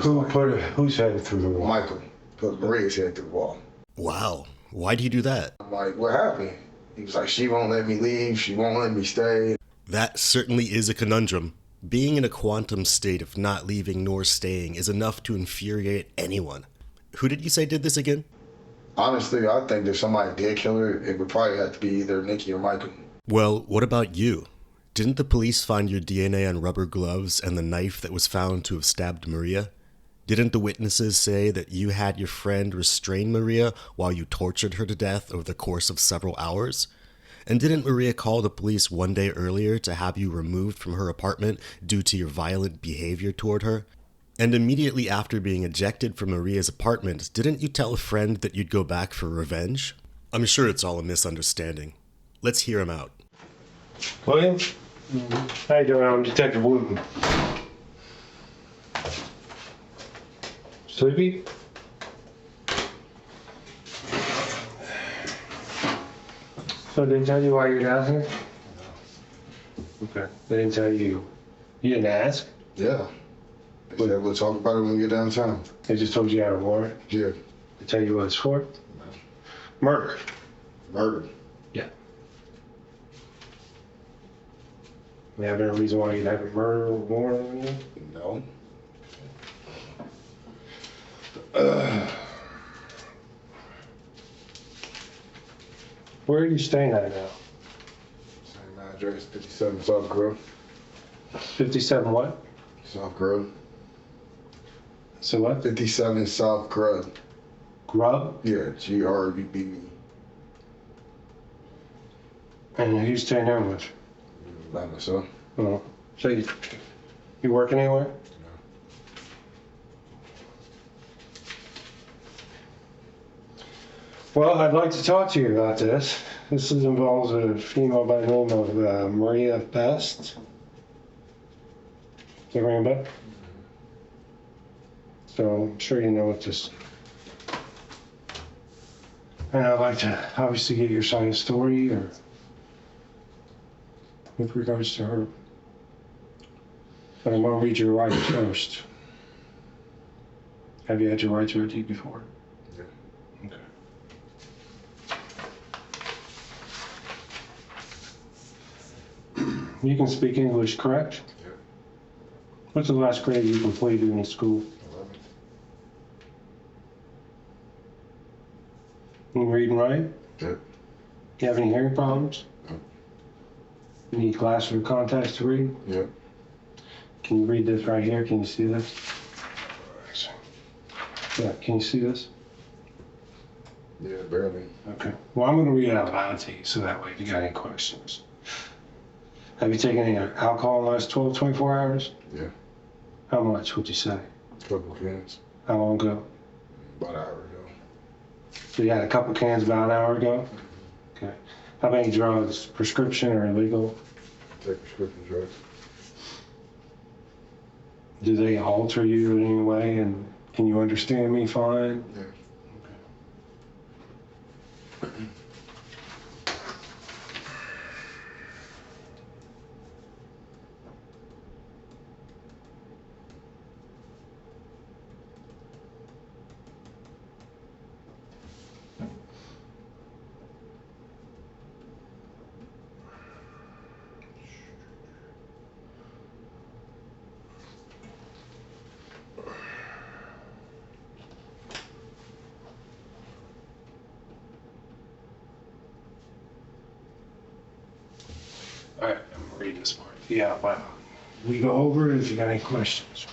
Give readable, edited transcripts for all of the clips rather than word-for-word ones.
Who's headed through the wall? Michael put Maria's head through the wall. Wow. Why'd he do that? I'm like, what happened? He was like, she won't let me leave. She won't let me stay. That certainly is a conundrum. Being in a quantum state of not leaving nor staying is enough to infuriate anyone. Who did you say did this again? Honestly, I think if somebody did kill her, it would probably have to be either Nikki or Michael. Well, what about you? Didn't the police find your DNA on rubber gloves and the knife that was found to have stabbed Maria? Didn't the witnesses say that you had your friend restrain Maria while you tortured her to death over the course of several hours? And didn't Maria call the police one day earlier to have you removed from her apartment due to your violent behavior toward her? And immediately after being ejected from Maria's apartment, didn't you tell a friend that you'd go back for revenge? I'm sure it's all a misunderstanding. Let's hear him out. William? How you doing? I'm Detective Wooten. Sleepy? So they didn't tell you why you're down here? No. Okay. They didn't tell you. You didn't ask? Yeah. They said we'll talk about it when we get downtown. They just told you you had a warrant? Yeah. They tell you what it's for? No. Murder. Murder. Yeah. You have any reason why you'd have a murder warrant on you? No. Where are you staying at now? Same address, 57 South Grove. 57 what? South Grove. So what? 57 South Grove. Grub? Yeah, Grubbe. And who's staying there with? By myself. Oh. So you working anywhere? Well, I'd like to talk to you about this. This involves a female by the name of Maria Best. Does that ring a bell? So I'm sure you know what this. And I'd like to obviously get your side of the story, or with regards to her. But I'm going to read your rights first. Have you had your rights read to you before? Yeah. Okay. You can speak English, correct? Yeah. What's the last grade you completed in school? 11. You can read and write? Yeah. Do you have any hearing problems? No. You need glasses or contacts to read? Yeah. Can you read this right here? Can you see this? Yeah, can you see this? Yeah, barely. Okay. Well, I'm going to read it out loud to you, so that way if you got any questions. Have you taken any alcohol in the last 12, 24 hours? Yeah. How much would you say? Couple cans. How long ago? About an hour ago. So you had a couple cans about an hour ago? Okay. How many drugs, prescription or illegal? Take prescription drugs. Do they alter you in any way, and can you understand me fine? Yeah. All right, I'm gonna read this part. Yeah, but we go over it if you got any questions.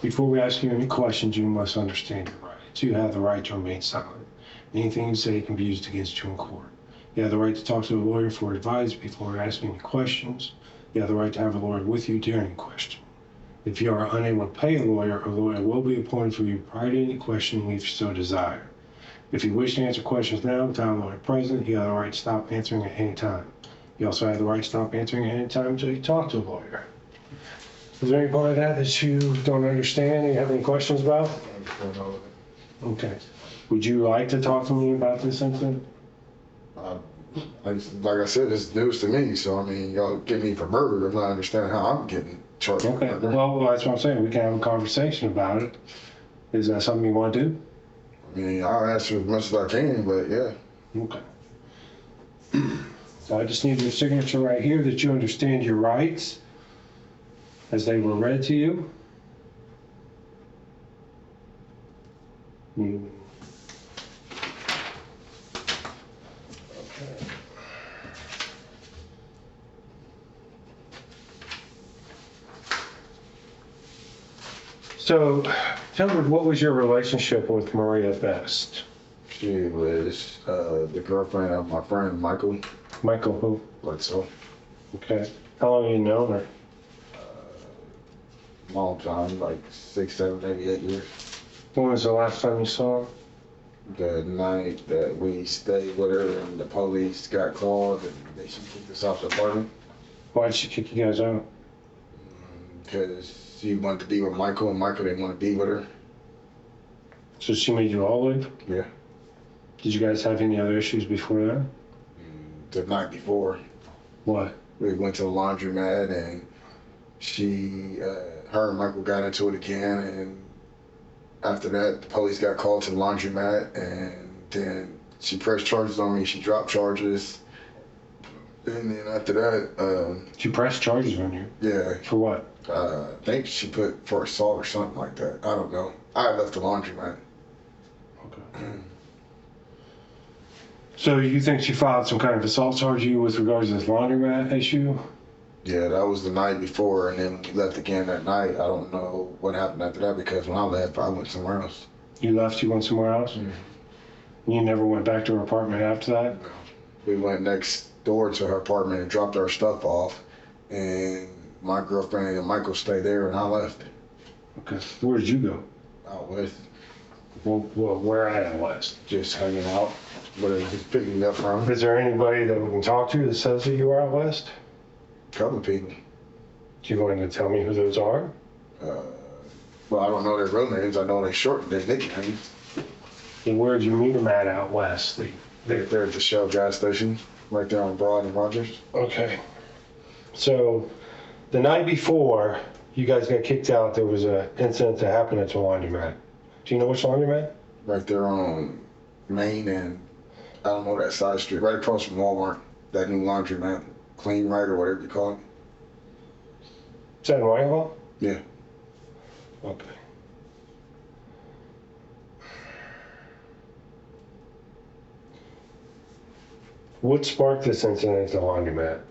Before we ask you any questions, you must understand your rights. You have the right to remain silent. Anything you say can be used against you in court. You have the right to talk to a lawyer for advice before asking any questions. You have the right to have a lawyer with you during a question. If you are unable to pay a lawyer will be appointed for you prior to any question if you so desire. If you wish to answer questions now without a lawyer present, you have the right to stop answering at any time. You also have the right to stop answering at any time until you talk to a lawyer. Is there any part of that you don't understand and you have any questions about? I understand all of it. Okay. Would you like to talk to me about this incident? Like I said, it's news to me. So I mean, y'all get me for murder. I'm not understanding how I'm getting charge. Okay, well, that's what I'm saying. We can have a conversation about it. Is that something you want to do? I mean, I'll answer as much as I can, but yeah. Okay. So I just need your signature right here that you understand your rights as they were read to you. Okay. So, tell me, what was your relationship with Maria Best? She was the girlfriend of my friend Michael. Michael who? Like so. Okay. How long have you known her? Long time, like 6, 7, maybe 8 years. When was the last time you saw her? The night that we stayed with her and the police got called and they she kicked us off the apartment Why did she kick you guys out? because she wanted to be with Michael and Michael didn't want to be with her. So she made you all leave? Yeah. Did you guys have any other issues before that? The night before, What? we went to the laundromat and her and Michael got into it again, and after that, the police got called to the laundromat, and then she pressed charges on me. She dropped charges, and then after that, She pressed charges on you? yeah, For what? I think she put for assault or something like that. I don't know. I left the laundromat. Okay. So you think she filed some kind of assault charge on you with regards to this laundromat issue? Yeah, that was the night before, and then we left again that night. I don't know what happened after that because when I left, I went somewhere else. You left, you went somewhere else? Mm-hmm. You never went back to her apartment after that? We went next door to her apartment and dropped our stuff off, and my girlfriend and Michael stayed there, and I left. Okay. Where did you go? Out west, Well, where at out west? just hanging out, where he was picking me up from. Is there anybody that we can talk to that says that you were out west? A couple of people. Do you want to tell me who those are? Well, I don't know their real names. I know their nicknames. And where did you meet them at out west? They're at the Shell gas station, right there on Broad and Rogers. Okay. So the night before you guys got kicked out, there was an incident that happened at the laundromat. Do you know which laundromat? Right there on Main and I don't know that side street, right across from Walmart. That new laundromat, Clean Right or whatever you call it. Is that in Whitehall? Yeah. Okay. What sparked this incident at the laundromat?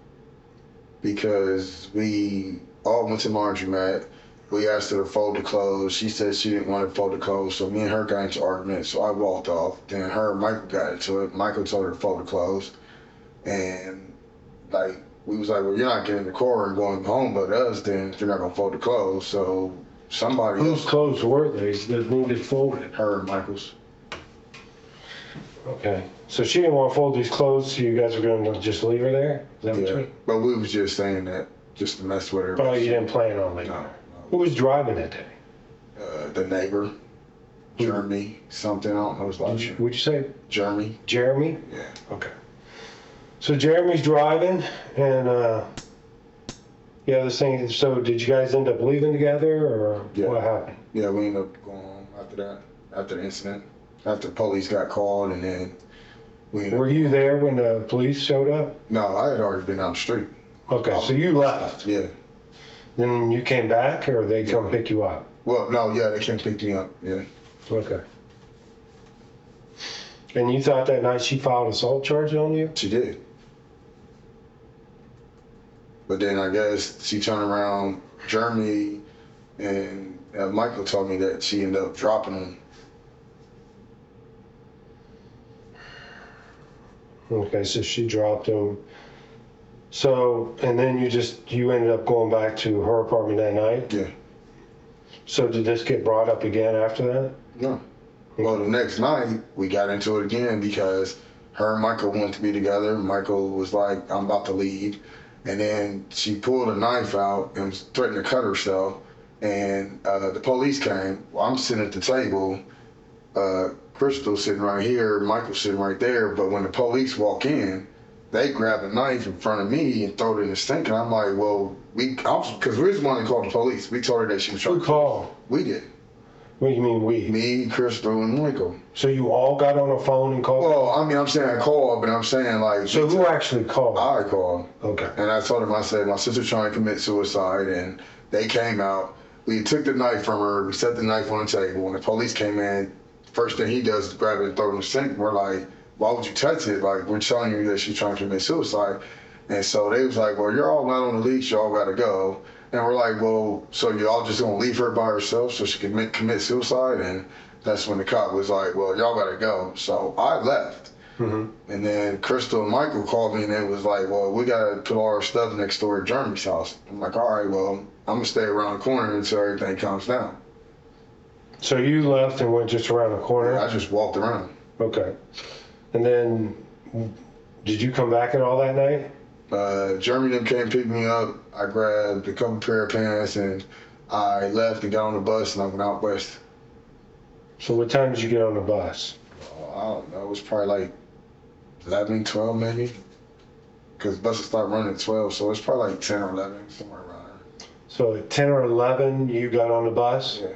Because we all went to the laundromat. We asked her to fold the clothes. She said she didn't want to fold the clothes, so me and her got into argument. So I walked off. Then her and Michael got into it. Michael told her to fold the clothes, and like we was like, "Well, you're not getting in the car and going home with us. Then if you're not gonna fold the clothes, so somebody Whose else." clothes were they that needed folded? Her and Michael's. Okay. So she didn't want to fold these clothes, so you guys were going to just leave her there? Is that what Yeah, you but we was just saying that just to mess with her. Oh, you didn't plan on leaving No, her? Who was driving that day? the neighbor, Jeremy, something. I don't know his last name. Would you say Jeremy. Jeremy? Yeah. Okay. So Jeremy's driving, and yeah, this thing. So did you guys end up leaving together, or Yeah. what happened? Yeah, we ended up going home after that, after the incident, after the police got called, and then we ended Were you there when the police showed up? No, I had already been down the street. Okay, so you left. Yeah. Then you came back, or they come pick you up? Well, no, yeah, they came pick me up. Yeah. Okay. And you thought that night she filed assault charge on you? She did. But then I guess she turned around, Jeremy and Michael told me that she ended up dropping him. Okay, so she dropped him. So, and then you ended up going back to her apartment that night? Yeah. So did this get brought up again after that? No. Well, the next night we got into it again because her and Michael wanted to be together. Michael was like, "I'm about to leave," and then she pulled a knife out and was threatening to cut herself. And the police came. Well, I'm sitting at the table. Crystal sitting right here. Michael sitting right there. But when the police walk in, they grabbed a knife in front of me and threw it in the sink. And I'm like, well, because we was the one that called the police. We told her that she was trying. Who called? We did. What do you mean we? Me, Crystal, and Michael. So you all got on the phone and called? Well, I mean, I'm saying I called, but I'm saying like. So who actually called? I called. Okay. And I told them, I said, my sister's trying to commit suicide, and they came out. We took the knife from her. We set the knife on the table. When the police came in, first thing he does is grab it and throw it in the sink. We're like, why would you touch it? Like, we're telling you that she's trying to commit suicide. And so they was like, well, you're all not on the leash. Y'all got to go. And we're like, well, so y'all just gonna leave her by herself so she can commit suicide? And that's when the cop was like, well, y'all gotta go. So I left. Mm-hmm. And then Crystal and Michael called me and it was like, well, we gotta put all our stuff next door at Jeremy's house. I'm like, all right, well, I'm gonna stay around the corner until everything calms down. So you left and went just around the corner? Yeah, I just walked around. Okay. And then, did you come back at all that night? Jeremy then came pick me up. I grabbed a couple pair of pants and I left and got on the bus and I went out west. So what time did you get on the bus? I don't know. It was probably like 11, 12 maybe. Because buses start running at 12, so it's probably like 10 or 11, somewhere around there. So at 10 or 11, you got on the bus? Yeah.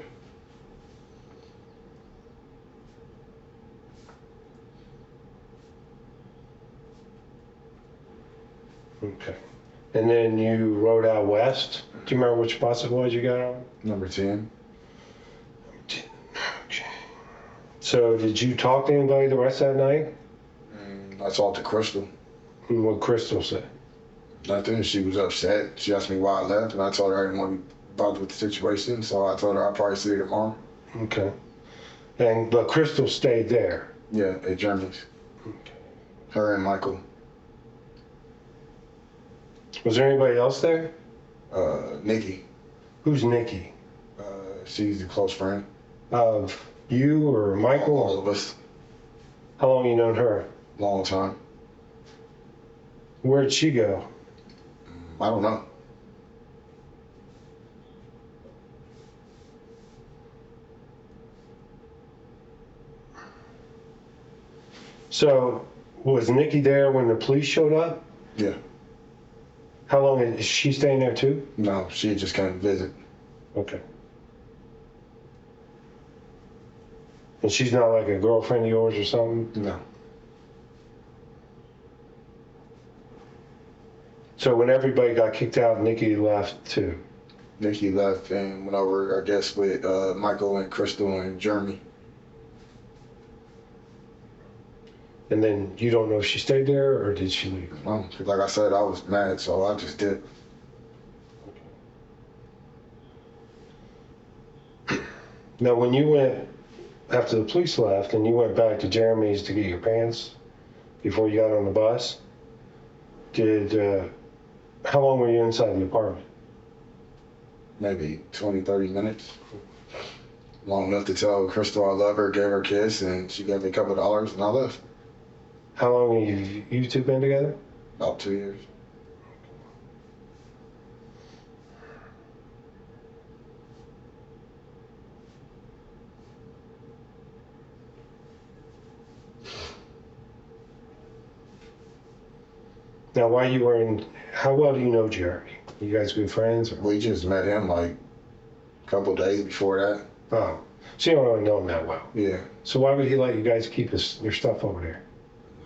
Okay. And then you rode out west? Do you remember which bus it was you got on? Number 10. Okay. So did you talk to anybody the rest of that night? I talked to Crystal. And what Crystal said? Nothing. She was upset. She asked me why I left, and I told her I didn't want to be bothered with the situation, so I told her I'd probably see her tomorrow. Okay. But Crystal stayed there? Yeah, at Jeremy's. Okay. Her and Michael. Was there anybody else there? Nikki. Who's Nikki? She's a close friend. Of you or Michael? All of us. How long you known her? Long time. Where'd she go? I don't know. So, was Nikki there when the police showed up? Yeah. How long is she staying there too? No, she just came to visit. Okay. And she's not like a girlfriend of yours or something? No. So when everybody got kicked out, Nikki left too? Nikki left and went over, I guess, with Michael and Crystal and Jeremy. And then you don't know if she stayed there or did she leave? No, 'cause like I said, I was mad, so I just did. Now, when you went, after the police left, and you went back to Jeremy's to get your pants before you got on the bus, how long were you inside the apartment? Maybe 20, 30 minutes. Long enough to tell Crystal I love her, gave her a kiss, and she gave me a couple of dollars, and I left. How long have you two been together? About 2 years. Now, how well do you know Jeremy? You guys good friends? Or? We just met him like a couple of days before that. Oh, so you don't really know him that well. Yeah. So why would he let you guys keep your stuff over there?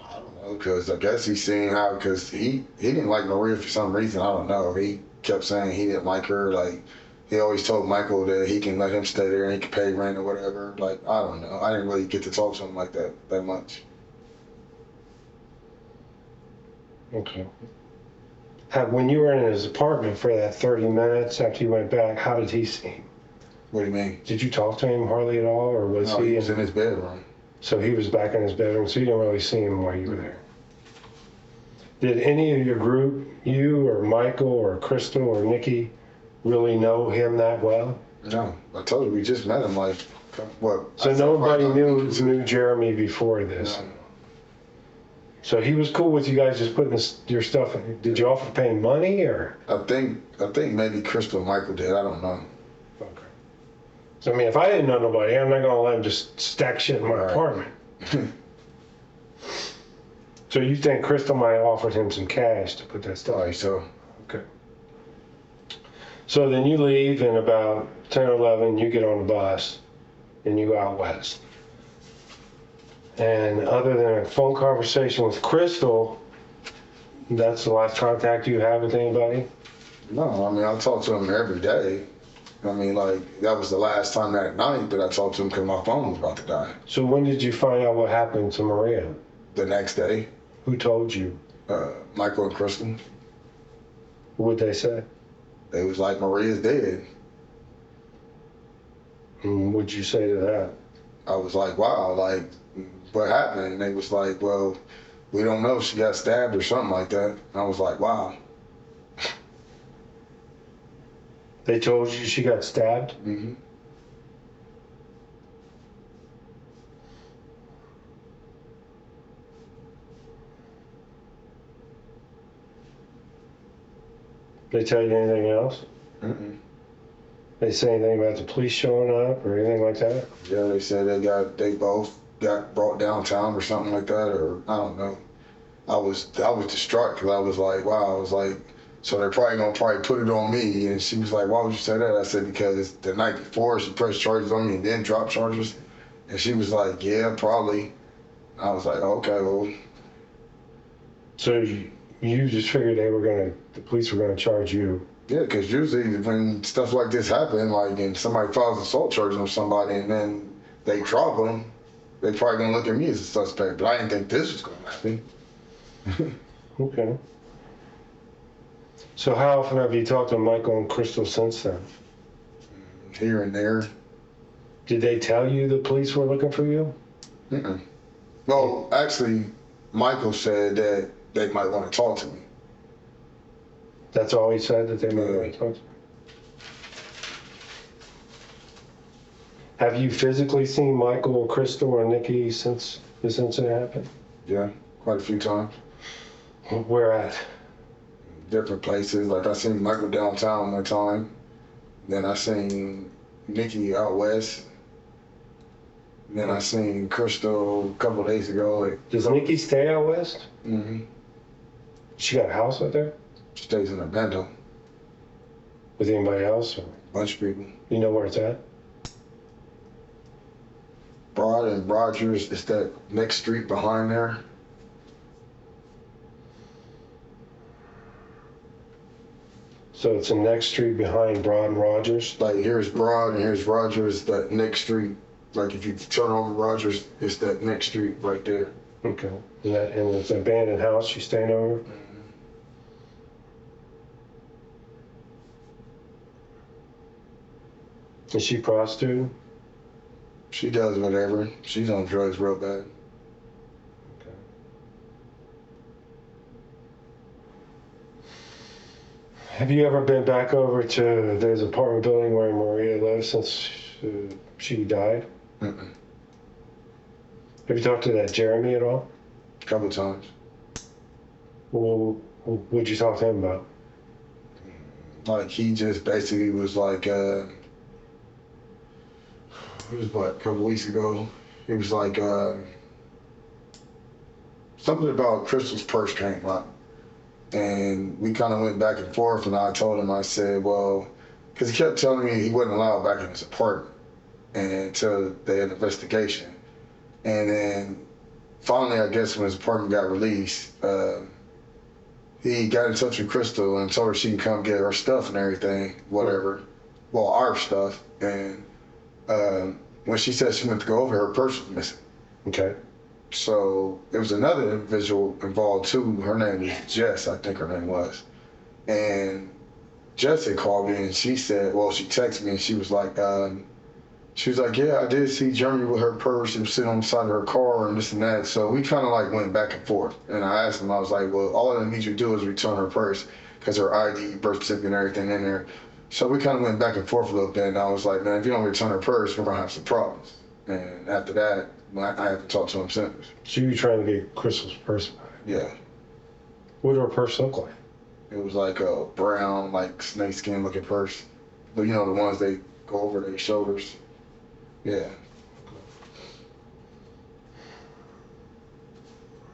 I don't know, because I guess he's seeing how, because he didn't like Maria for some reason. I don't know. He kept saying he didn't like her. Like, he always told Michael that he can let him stay there and he can pay rent or whatever. Like, I don't know. I didn't really get to talk to him like that much. Okay. When you were in his apartment for that 30 minutes after you went back, how did he seem? What do you mean? Did you talk to him hardly at all, or was No, he was in his bedroom. So he was back in his bedroom, so you didn't really see him while you were there. Did any of your group, you or Michael or Crystal or Nikki, really know him that well? No, I told you, we just met him like, what? So nobody knew Jeremy before this? No. So he was cool with you guys just putting your stuff in. Did you offer paying money or? I think maybe Crystal and Michael did. I don't know. Okay. So I mean, if I didn't know nobody, I'm not gonna let him just stack shit in my apartment. So you think Crystal might have offered him some cash to put that stuff? Like, so, Okay. So then you leave, and about 10 or 11, you get on the bus, and you go out west. And other than a phone conversation with Crystal, that's the last contact you have with anybody? no, I mean, I talk to him every day. I mean, like, that was the last time that night that I talked to him because my phone was about to die. So when did you find out what happened to Maria? The next day, Who told you? Michael and Kristen, What'd they say? they was like, Maria's dead. And what'd you say to that? I was like, wow, like, what happened? And they was like, well, we don't know if she got stabbed or something like that. And I was like, wow. They told you she got stabbed? hmm They tell you anything else? Mm-mm. They say anything about the police showing up or anything like that? Yeah, they said they both got brought downtown or something like that, or I don't know. I was distraught because I was like, wow, I was like, so they're probably gonna put it on me. And she was like, why would you say that? I said, because the night before she pressed charges on me and then dropped charges. And she was like, yeah, probably. I was like, okay, well, So you just figured the police were gonna charge you. yeah, because usually when stuff like this happen, like, and somebody files assault charges on somebody and then they drop them, they probably gonna look at me as a suspect. But I didn't think this was gonna happen. Okay. So how often have you talked to Michael and Crystal since then? Here and there. Did they tell you the police were looking for you? Mm-mm. Well, actually, Michael said that they might want to talk to me. That's all he said, that they might want to talk to you? Have you physically seen Michael or Crystal or Nikki since this incident happened? Yeah, quite a few times. Where at? Different places. Like I seen Michael downtown one time. Then I seen Nikki out west. Then I seen Crystal a couple of days ago. Like, Does Nikki stay out west? mm-hmm. She got a house out there? She stays in a bando. With anybody else? Or Bunch of people. you know where it's at? Broad and Rogers. It's that next street behind there. So it's the next street behind Broad and Rogers? Like here's Broad and here's Rogers. That next street. Like if you turn over Rogers, it's that next street right there. Okay. And it's an abandoned house she's staying over? Is she prostitute? She does whatever. She's on drugs real bad. Okay. Have you ever been back over to there's an apartment building where Maria lives since she died? Mm-mm. Have you talked to that Jeremy at all? A couple times. Well, what'd you talk to him about? Like he just basically was like, it was what, a couple weeks ago. He was like, something about Crystal's purse came up. And we kind of went back and forth, and I told him, I said, well, because he kept telling me he wasn't allowed back in his apartment until they had an investigation. And then finally, I guess when his apartment got released, he got in touch with Crystal and told her she can come get her stuff and everything, whatever. Well, our stuff. And when she said she went to go over, her purse was missing. Okay. So there was another individual involved too. Her name was Jess, I think her name was. And Jess had called me and she said, well, she texted me and she was like, yeah, I did see Jeremy with her purse. She was sitting on the side of her car and this and that. So we kind of like went back and forth. And I asked him, I was like, well, all I need you to do is return her purse because her ID, birth certificate, and everything in there. So we kind of went back and forth a little bit. And I was like, man, if you don't return her purse, we're going to have some problems. And after that, I haven't talked to him since. So you were trying to get Crystal's purse back? Yeah. What did her purse look like? It was like a brown, like snakeskin looking purse. But you know, the ones they go over their shoulders. Yeah.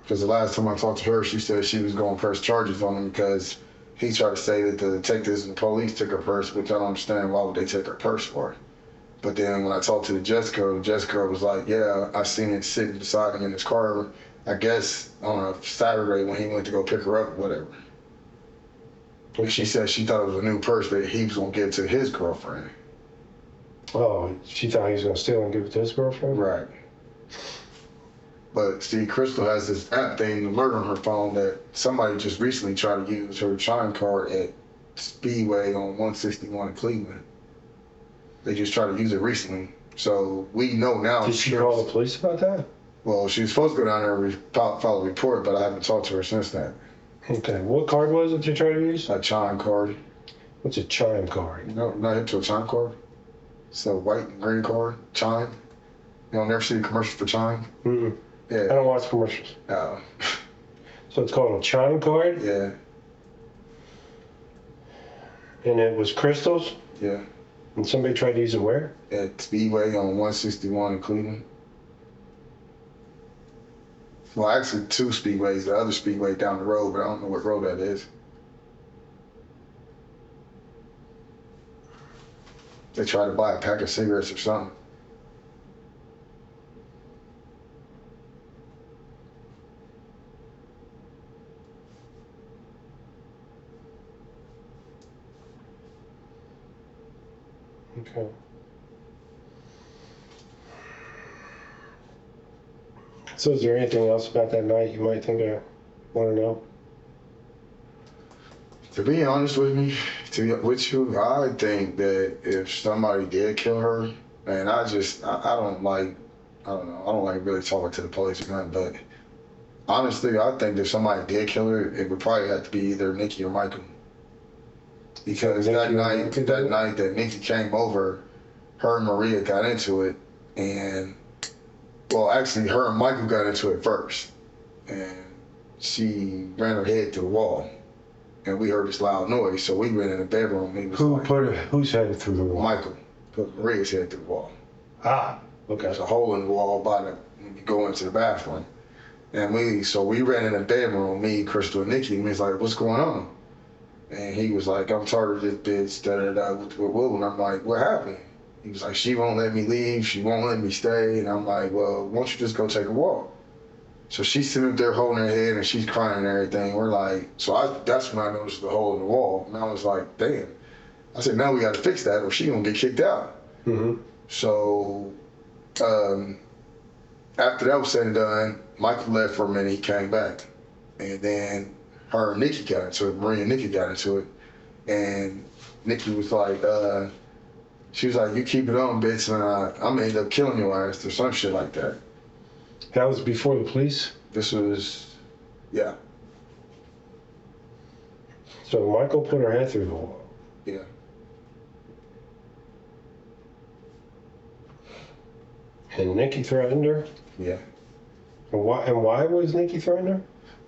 Because the last time I talked to her, she said she was going to press charges on him because he tried to say that the detectives and the police took her purse, which I don't understand. Why would they take her purse for? But then when I talked to the Jessica was like, yeah, I seen it sitting beside him in his car, I guess on a Saturday when he went to go pick her up, whatever. And she said she thought it was a new purse that he was going to give to his girlfriend. Oh, she thought he was going to steal and give it to his girlfriend? Right. But see, Crystal has this app thing, alert on her phone that somebody just recently tried to use her chime card at Speedway on 161 in Cleveland. They just tried to use it recently. So we know now. Did she call the police about that? Well, she was supposed to go down there and file a report, but I haven't talked to her since then. Okay. What card was it you tried to use? A chime card. What's a chime card? You know, not hip to a chime card? It's a white and green card. Chime. You don't never see the commercials for chime? Mm-mm. Yeah. I don't watch commercials. Oh. So it's called a chime card? Yeah. And it was Crystal's? Yeah. And somebody tried to use it where? At Speedway on 161 in Cleveland. Well, actually, two speedways. The other speedway down the road, but I don't know what road that is. They tried to buy a pack of cigarettes or something. Okay. So is there anything else about that night you might think I want to know? To be honest with you, I think that if somebody did kill her, and I don't like really talking to the police or nothing, but honestly, I think if somebody did kill her, it would probably have to be either Nikki or Michael. Because that night that Nikki came over, her and Maria got into it, and well, actually, her and Michael got into it first, and she ran her head through the wall, and we heard this loud noise, so we went in the bedroom. And Who's headed through the wall? Michael put Maria's head through the wall. Ah, okay. There's a hole in the wall when you go into the bathroom, and we ran in the bedroom. Me, Crystal, and Nikki. And we was like, "What's going on?" And he was like, "I'm tired of this bitch." With Will, and I'm like, "What happened?" He was like, "She won't let me leave. She won't let me stay." And I'm like, "Well, why don't you just go take a walk?" So she's sitting up there holding her head and she's crying and everything. We're like, that's when I noticed the hole in the wall. And I was like, damn. I said, now we got to fix that or she gonna get kicked out. Mm-hmm. So after that was said and done, Michael left for a minute. He came back. And then her and Nikki got into it. Maria and Nikki got into it. And Nikki was like, she was like, "You keep it on, bitch, and I'm gonna end up killing your ass," or some shit like that. That was before the police? This was, yeah. So Michael put her head through the wall? Yeah. And Nikki threatened her? Yeah. And why was Nikki threatening her?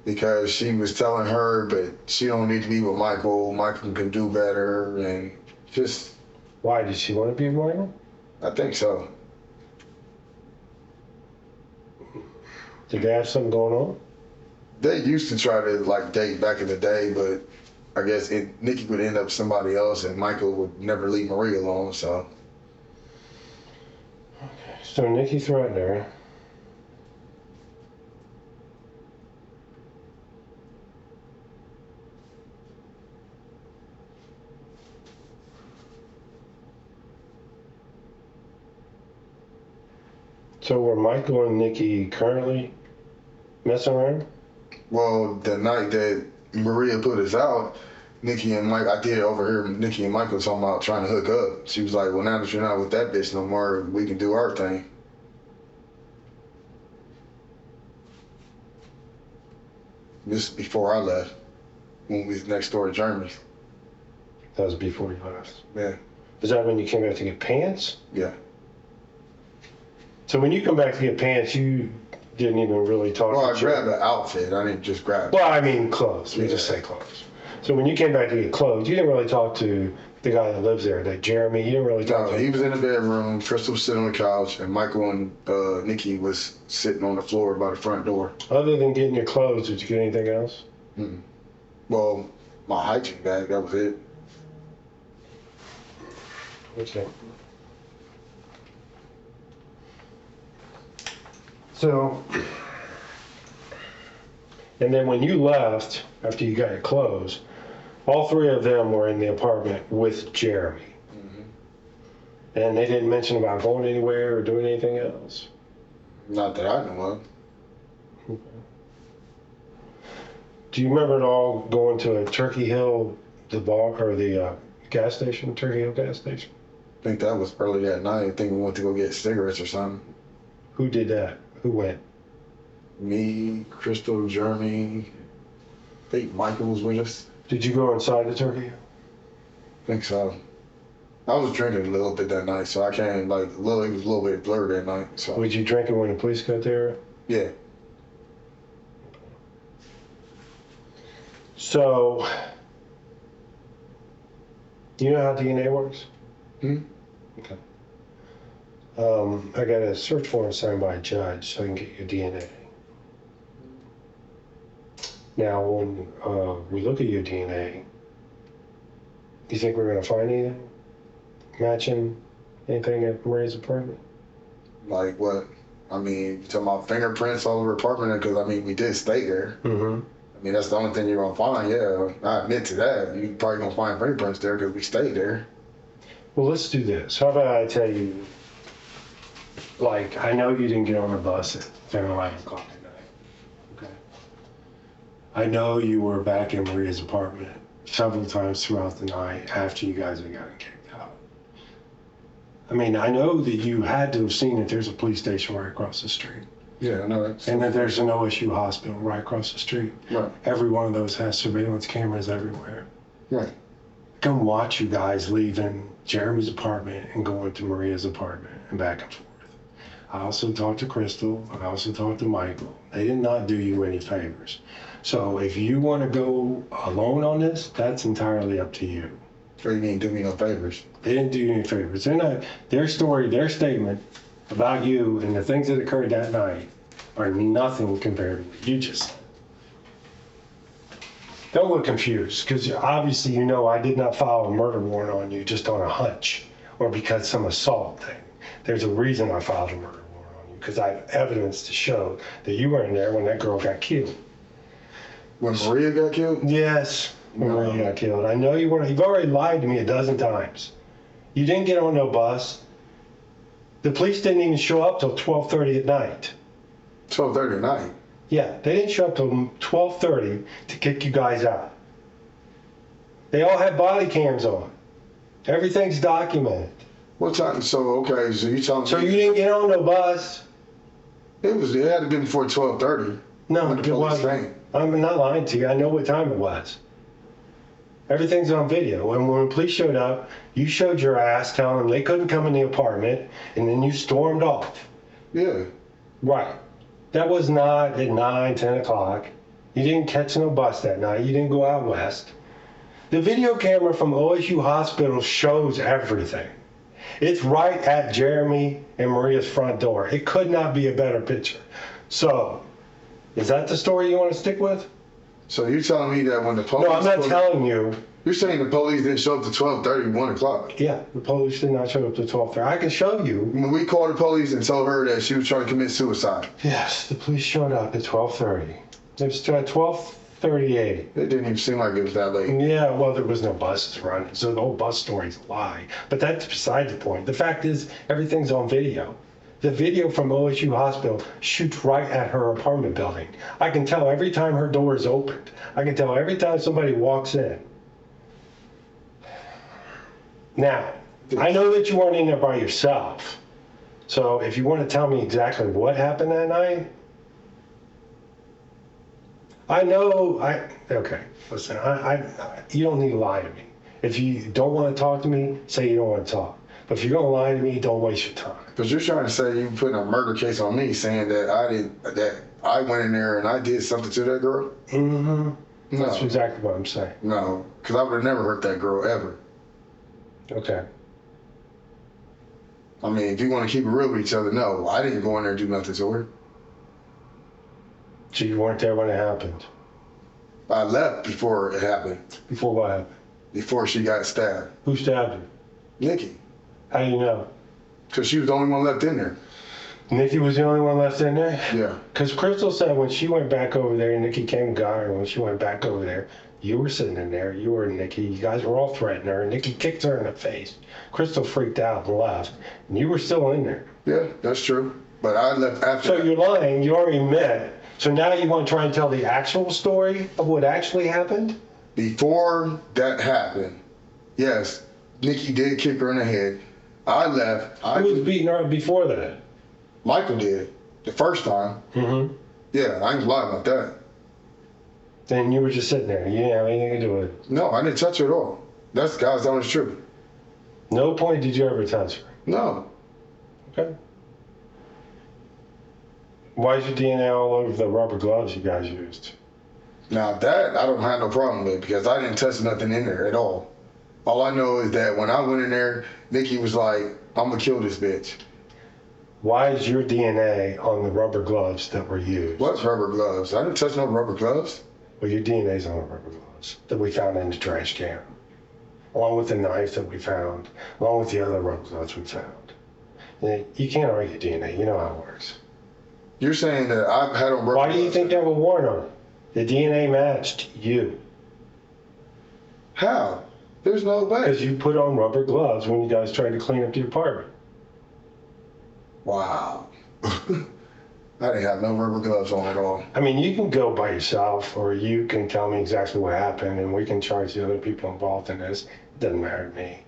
Because she was telling her, but she don't need to be with Michael. Michael can do better, and just. Why did she want to be with Michael? I think so. Did they have something going on? They used to try to date back in the day, but I guess Nikki would end up with somebody else, and Michael would never leave Maria alone. So. Okay. So Nikki threatened her. So were Michael and Nikki currently messing around? Well, the night that Maria put us out, Nikki and Mike, I did overhear Nikki and Michael talking about trying to hook up. She was like, "Well, now that you're not with that bitch no more, we can do our thing." This is before I left, when we was next door to Germany. That was before you left. Yeah. Is that when you came back to get pants? Yeah. So when you come back to get pants, you didn't even really talk Well, to I grabbed the outfit. I didn't just grab it. Well, I mean clothes. We just say clothes. So when you came back to get clothes, you didn't really talk to The guy that lives there, that Jeremy, you didn't really talk No, to he him. was in the bedroom. Crystal was sitting on the couch, and Michael and Nikki was sitting on the floor by the front door. Other than getting your clothes, did you get anything else? Well, my hygiene bag, that was it. Okay. So, and then when you left, after you got your clothes, all three of them were in the apartment with Jeremy. And they didn't mention about going anywhere or doing anything else. Not that I know of. Do you remember at all going to a Turkey Hill, the bar or the gas station, Turkey Hill gas station? I think that was early that night. I think we went to go get cigarettes or something. Who did that? Who went? Me, Crystal, Jeremy. I think Michael was with us. Did you go inside the Turkey Hill? I think so. I was drinking a little bit that night, so I can't, like, it was a little bit blurred that night. So Was you drinking when the police got there? yeah. So, you know how DNA works? Okay. I got a search warrant signed by a judge so I can get your DNA. Now, when we look at your DNA, do you think we're going to find anything matching anything at Maria's apartment? Like what? I mean, you talking about fingerprints all over the apartment? Because, I mean, we did stay there. Mm-hmm. I mean, that's the only thing you're going to find, yeah. I admit to that. You probably going to find fingerprints there because we stayed there. Well, let's do this. How about I tell you, like, I know you didn't get on the bus at 10 or 11 o'clock at night. Okay. I know you were back in Maria's apartment several times throughout the night after you guys had gotten kicked out. I mean, I know that you had to have seen that there's a police station right across the street. Yeah, I know that. And that there's an OSU hospital right across the street. Right. Every one of those has surveillance cameras everywhere. Right. Come watch you guys leaving Jeremy's apartment and going to Maria's apartment and back and forth. I also talked to Crystal. I also talked to Michael. They did not do you any favors. So if you want to go alone on this, that's entirely up to you. What do you mean, do me no favors? They didn't do you any favors. They're not, their story, their statement about you and the things that occurred that night are nothing compared to what you just said. Don't look confused, because obviously you know I did not file a murder warrant on you just on a hunch or because some assault thing. There's a reason I filed a murder warrant on you, because I have evidence to show that you were in there when that girl got killed. When Maria got killed? Yes, when No. Maria got killed. I know you were. You've already lied to me a dozen times. You didn't get on no bus. The police didn't even show up till 12:30 at night. 12:30 at night. Yeah, they didn't show up till 12:30 to kick you guys out. They all had body cams on. Everything's documented. What time? So, okay, so you telling me. So you didn't get on no bus? It had to be before 12:30. No, When the it police wasn't. came. I'm not lying to you. I know what time it was. Everything's on video. And when the police showed up, you showed your ass telling them they couldn't come in the apartment, and then you stormed off. Yeah. Right. That was not at 9, 10 o'clock. You didn't catch no bus that night. You didn't go out west. The video camera from OSU Hospital shows everything. It's right at Jeremy and Maria's front door. It could not be a better picture. So, is that the story you want to stick with? So you're telling me that when the police. No, I'm not telling you. You're saying the police didn't show up to 12:30, 1 o'clock. Yeah, the police did not show up to 12:30. I can show you. When we called the police and told her that she was trying to commit suicide. Yes, the police showed up at 12:30. It was at 12:38. It didn't even seem like it was that late. Yeah, well, there was no buses running, so the whole bus story's a lie. But that's beside the point. The fact is, everything's on video. The video from OSU Hospital shoots right at her apartment building. I can tell every time her door is opened. I can tell every time somebody walks in. Now, I know that you weren't in there by yourself. So if you want to tell me exactly what happened that night, okay, listen, you don't need to lie to me. If you don't want to talk to me, say you don't want to talk. But if you're going to lie to me, don't waste your time. Because you're trying to say you putting a murder case on me, saying that I went in there and I did something to that girl? Mm-hmm. No. That's exactly what I'm saying. No, because I would have never hurt that girl ever. Okay. I mean, if you want to keep it real with each other, no, I didn't go in there and do nothing to her. So you weren't there when it happened? I left before it happened. Before what happened? Before she got stabbed. Who stabbed her? Nikki. How do you know? Because she was the only one left in there. Nikki was the only one left in there? Yeah. Because Crystal said when she went back over there, Nikki came and got her. When she went back over there, you were sitting in there. You were Nikki. You guys were all threatening her. Nikki kicked her in the face. Crystal freaked out and left. And you were still in there. Yeah, that's true. But I left after. So you're lying. You already met. So now you want to try and tell the actual story of what actually happened? Before that happened, yes, Nikki did kick her in the head. I left. Who was beating her up before that? Michael did the first time. Mm-hmm. Yeah, I ain't lying about that. Then you were just sitting there. You didn't have anything to do with it. No, I didn't touch her at all. That's God's honest truth. No point did you ever touch her. No. Okay. Why is your DNA all over the rubber gloves you guys used? Now that I don't have no problem with because I didn't touch nothing in there at all. All I know is that when I went in there, Nikki was like, "I'm gonna kill this bitch." Why is your DNA on the rubber gloves that were used? What's rubber gloves? I didn't touch no rubber gloves. Well, your DNA's on the rubber gloves that we found in the trash can, along with the knife that we found, along with the other rubber gloves we found. You can't argue DNA. You know how it works. You're saying that I've had on rubber Why do you gloves. think they were worn on it? The DNA matched you. How? There's no way. Because you put on rubber gloves when you guys tried to clean up the apartment. Wow. I didn't have no rubber gloves on at all. I mean, you can go by yourself, or you can tell me exactly what happened, and we can charge the other people involved in this. It doesn't matter to me.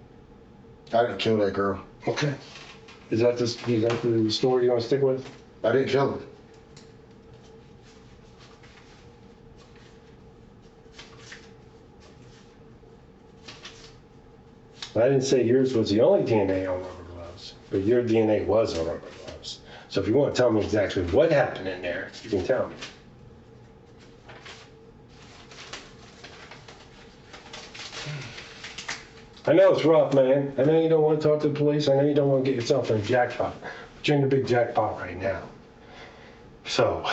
I didn't kill that girl. Okay. Is that the story you want to stick with? I didn't kill her. I didn't say yours was the only DNA on rubber gloves, but your DNA was on rubber gloves. So if you want to tell me exactly what happened in there, you can tell me. I know it's rough, man. I know you don't want to talk to the police. I know you don't want to get yourself in a jackpot. But you're in a big jackpot right now. So,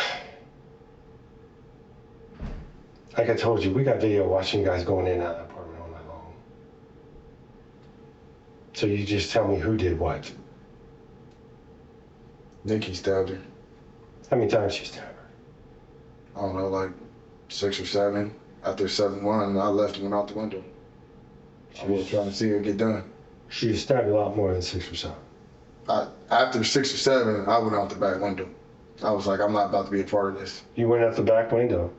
like I told you, we got video watching you guys going in and out of the apartment all night long. So you just tell me who did what. Nikki stabbed her. How many times she stabbed her? I don't know, like 6 or 7. After 7-1, I left and went out the window. I was trying to see her get done. She stabbed you a lot more than 6 or 7. After 6 or 7, I went out the back window. I was like, I'm not about to be a part of this. You went out the back window.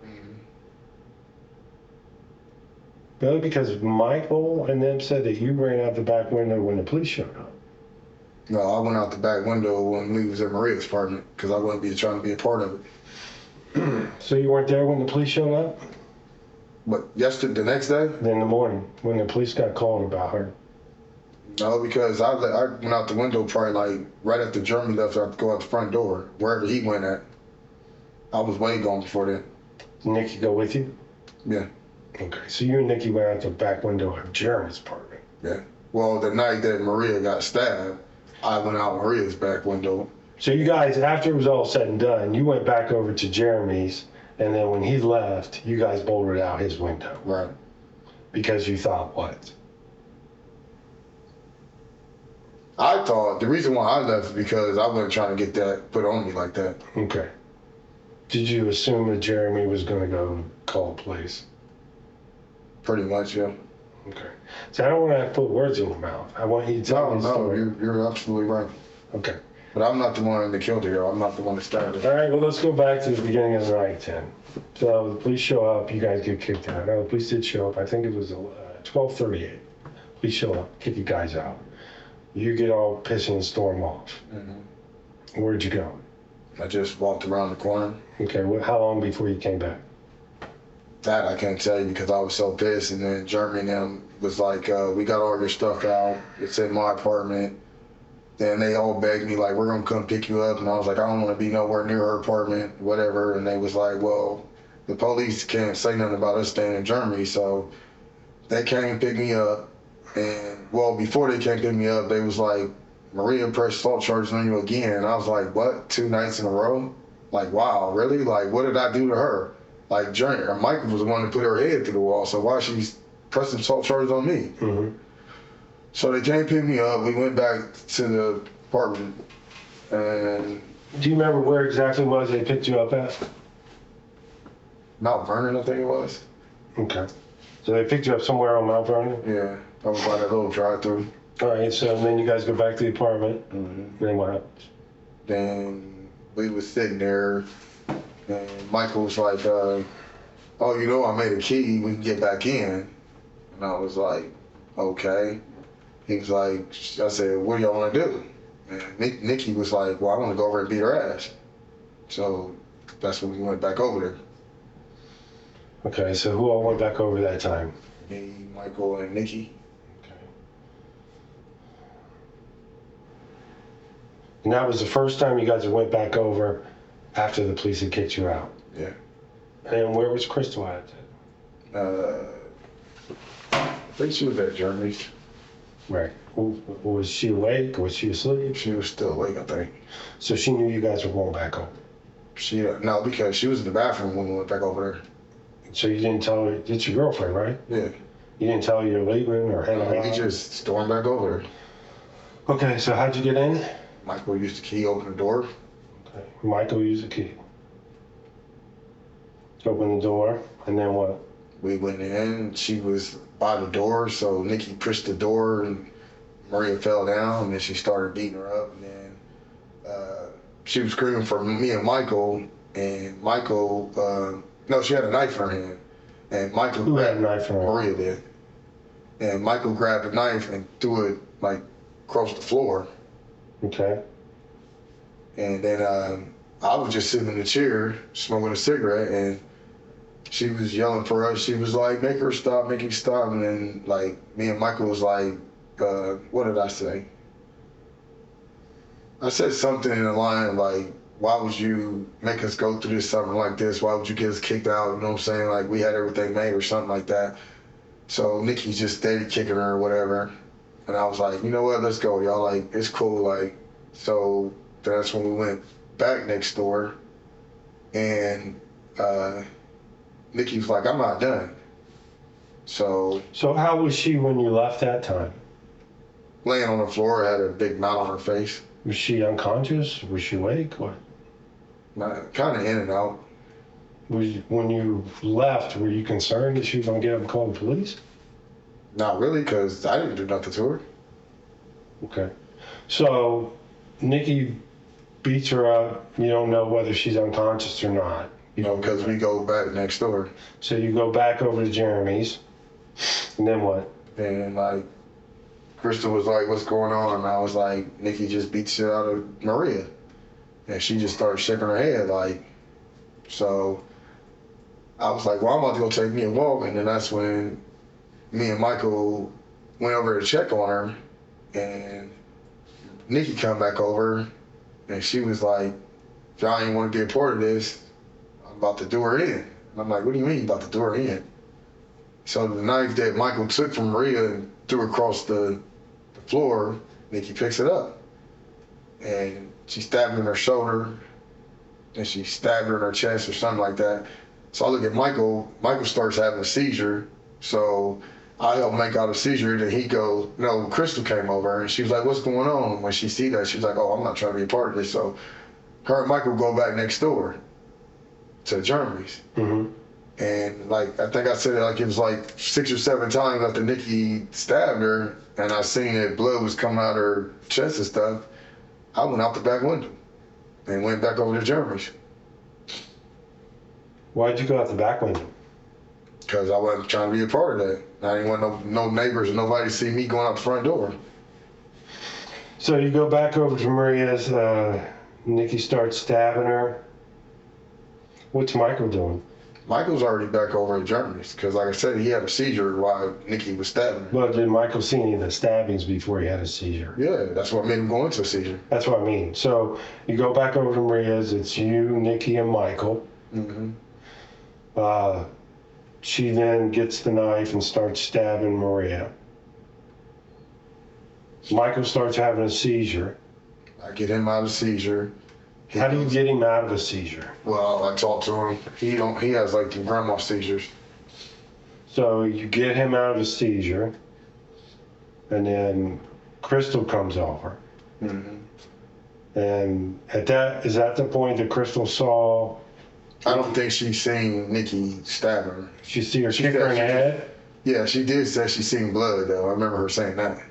Really? Because Michael and them said that you ran out the back window when the police showed up. No, I went out the back window when we was at Maria's apartment because I wasn't trying to be a part of it. So you weren't there when the police showed up? But yesterday, the next day? Then in the morning, when the police got called about her. No, because I went out the window probably like right after Jeremy left. I go out the front door, wherever he went at. I was way gone before then. Did Nikki go with you? Yeah. Okay, so you and Nikki went out the back window of Jeremy's apartment. Yeah. Well, the night that Maria got stabbed, I went out Maria's back window. So you guys, after it was all said and done, you went back over to Jeremy's, and then when he left, you guys bolted out his window. Right. Because you thought what? I thought the reason why I left is because I wasn't trying to get that put on me like that. Okay. Did you assume that Jeremy was going to go call the police? Pretty much, yeah. Okay. So I don't want to put words in your mouth. I want you to tell me the story. You're absolutely right. Okay. But I'm not the one that killed her. I'm not the one that started All it. right, well, let's go back to the beginning of the night then. So the police show up, you guys get kicked out. No, the police did show up. I think it was 12:38. Police show up, kick you guys out. You get all pissy and storm off. Mm-hmm. Where'd you go? I just walked around the corner. Okay, well, how long before you came back? That I can't tell you because I was so pissed. And then Jeremy and them was like, we got all your stuff out. It's in my apartment. Then they all begged me, like, we're going to come pick you up. And I was like, I don't want to be nowhere near her apartment, whatever. And they was like, well, the police can't say nothing about us staying in Germany. So they came and picked me up. And well, before they came pick me up, they was like, Maria pressed assault charges on you again. And I was like, what? 2 nights in a row? Like, wow, really? Like, what did I do to her? Like, Michael was the one that put her head through the wall, so why is she pressing assault charges on me? Mm-hmm. So they came pick me up. We went back to the apartment, and Do you remember where exactly it was they picked you up at? Mount Vernon, I think it was. Okay. So they picked you up somewhere on Mount Vernon? Yeah, I was by that little drive-through. All right, so then you guys go back to the apartment. Mm-hmm. Then what happens? Then we was sitting there, and Michael was like, oh, you know, I made a key. We can get back in. And I was like, okay. He was like, I said, what do y'all want to do? And Nikki was like, well, I want to go over and beat her ass. So that's when we went back over there. Okay, so who all went back over that time? Me, Michael, and Nikki. Okay. And that was the first time you guys went back over after the police had kicked you out? Yeah. And where was Crystal at? I think she was at Germany's. Right. Was she awake? Was she asleep? She was still awake, I think. So she knew you guys were going back over. No, because she was in the bathroom when we went back over there. So you didn't tell her, it's your girlfriend, right? Yeah. You didn't tell her you're leaving or heading out? We just stormed back over there. Okay, so how'd you get in? Michael used the key, opened the door. Okay. Michael used the key. Open the door, and then what? We went in, she was by the door, so Nikki pushed the door and Maria fell down, and then she started beating her up, and then she was screaming for me and Michael, and Michael, no, she had a knife in her hand, and Michael Who had a knife in her hand? Maria did. And Michael grabbed the knife and threw it like across the floor. Okay. And then I was just sitting in the chair smoking a cigarette, and she was yelling for us. She was like, make her stop, make her stop. And then like me and Michael was like, what did I say? I said something in the line like, why would you make us go through this, something like this? Why would you get us kicked out? You know what I'm saying? Like we had everything made or something like that. So Nikki just stayed kicking her or whatever. And I was like, you know what, let's go, y'all. Like, it's cool. Like, so that's when we went back next door. And Nikki was like, I'm not done. So how was she when you left that time? laying on the floor, had a big knot on her face. Was she unconscious? Was she awake? What? Kind of in and out. When you left, were you concerned that she was going to get up and call the police? Not really, because I didn't do nothing to her. Okay. So Nikki beats her up. You don't know whether she's unconscious or not. You know, because we go back next door. So you go back over to Jeremy's. And then what? And like, Crystal was like, what's going on? And I was like, Nikki just beat shit out of Maria. And she just started shaking her head like, so I was like, well, I'm about to go take me a walk. And then that's when me and Michael went over to check on her. And Nikki come back over and she was like, if y'all ain't want to be a part of this, I'm about to do her in. And I'm like, what do you mean you about to do her in? So the knife that Michael took from Maria and threw across the floor, Nikki picks it up. And she stabbed her in her shoulder, and she stabbed her in her chest or something like that. So I look at Michael, Michael starts having a seizure. So I help make out a seizure, then he goes, no, Crystal came over, and she was like, what's going on? When she see that, she was like, oh, I'm not trying to be a part of this. So her and Michael go back next door to Germany's. Mm-hmm. And like, I think I said it like it was like 6 or 7 times after Nikki stabbed her, and I seen that blood was coming out her chest and stuff. I went out the back window and went back over to Germany's. Why'd you go out the back window? Because I wasn't trying to be a part of that. I didn't want no neighbors or nobody to see me going out the front door. So you go back over to Maria's, Nikki starts stabbing her. What's Michael doing? Michael's already back over at Germany's because, like I said, he had a seizure while Nikki was stabbing him. But did Michael see any of the stabbings before he had a seizure? Yeah, that's what made him go into a seizure. That's what I mean. So you go back over to Maria's. It's you, Nikki, and Michael. Mm-hmm. She then gets the knife and starts stabbing Maria. Michael starts having a seizure. I get him out of seizure. How do you get him out of a seizure? Well, I talk to him. He has like the grandma seizures. So you get him out of a seizure, and then Crystal comes over. Mm-hmm. And is that the point that Crystal saw? I don't think she's seen Nikki stab her. She see her kick her in the head? Yeah, she did say she seen blood though. I remember her saying that.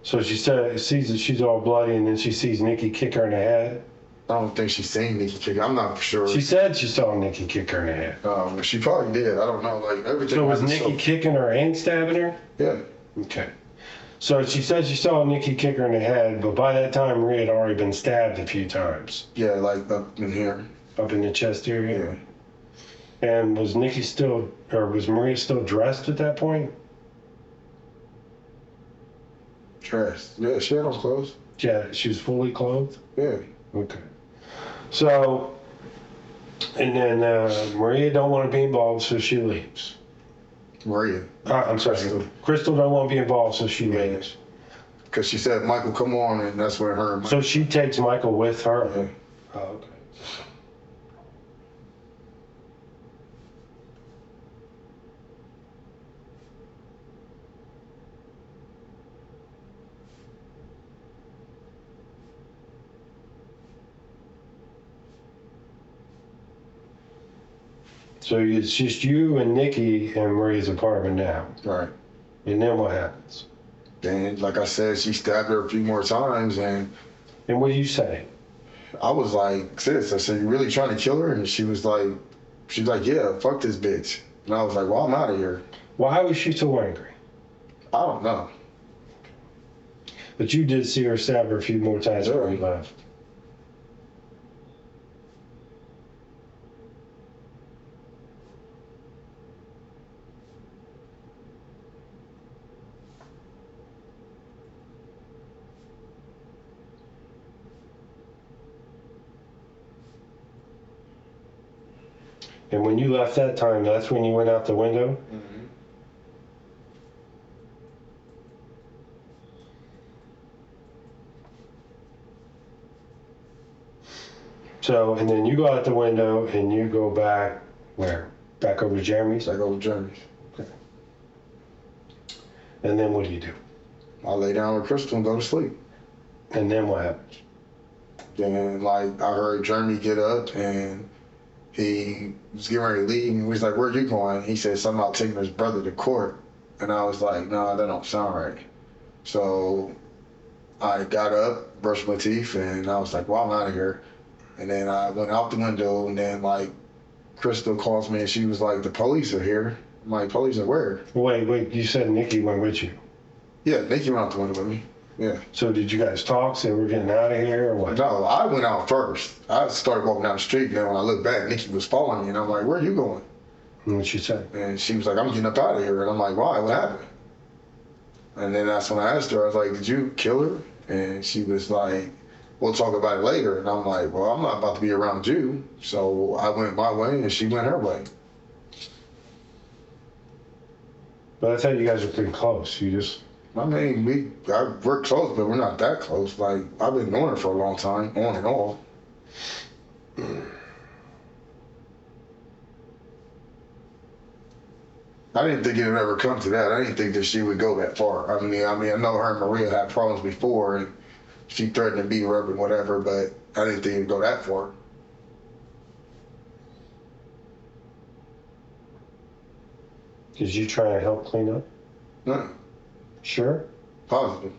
So she sees that she's all bloody, and then she sees Nikki kick her in the head? I don't think she's seen Nikki kick her. I'm not for sure. She said she saw Nikki kick her in the head. She probably did. I don't know. Like everything. So was Nikki kicking her and stabbing her? Yeah. Okay. So she said she saw Nikki kick her in the head, but by that time Maria had already been stabbed a few times. Yeah, like up in here. Up in the chest area? Yeah. And was Maria still dressed at that point? Dressed. Yeah, she had on clothes. Yeah, she was fully clothed? Yeah. Okay. So, and then Maria don't want to be involved, so she leaves. Maria. I'm sorry. Crystal don't want to be involved, so she leaves. Because she said, Michael, come on, and that's when her and So she takes Michael with her? Yeah. Oh, okay. So it's just you and Nikki in Maria's apartment now. Right. And then what happens? And like I said, she stabbed her a few more times, and what do you say? I was like, sis, I said, you really trying to kill her? And she's like, yeah, fuck this bitch. And I was like, well, I'm out of here. Why was she so angry? I don't know. But you did see her stab her a few more times before you left. And when you left that time, that's when you went out the window? Mm-hmm. So, and then you go out the window and you go back where? Back over to Jeremy's? Back over to Jeremy's. Okay. And then what do you do? I lay down with Crystal and go to sleep. And then what happens? Then, like, I heard Jeremy get up and he was getting ready to leave. And he was like, where you going? He said something about taking his brother to court. And I was like, no, that don't sound right. So I got up, brushed my teeth, and I was like, well, I'm out of here. And then I went out the window, and then, like, Crystal calls me, and she was like, the police are here. I'm like, police are where? Wait, you said Nikki went with you. Yeah, Nikki went out the window with me. Yeah. So did you guys talk, say we're getting out of here, or what? No, I went out first. I started walking down the street, and then when I looked back, Nikki was following me, and I'm like, where are you going? And what she said? And she was like, I'm getting up out of here. And I'm like, why? What happened? And then that's when I asked her, I was like, did you kill her? And she was like, we'll talk about it later. And I'm like, well, I'm not about to be around you. So I went my way and she went her way. But I thought you guys were pretty close. I mean, we're close, but we're not that close. Like, I've been knowing her for a long time, on and off. I didn't think it would ever come to that. I didn't think that she would go that far. I mean, I know her and Maria had problems before, and she threatened to beat her up and whatever, but I didn't think it would go that far. Did you try to help clean up? No, Sure. positive.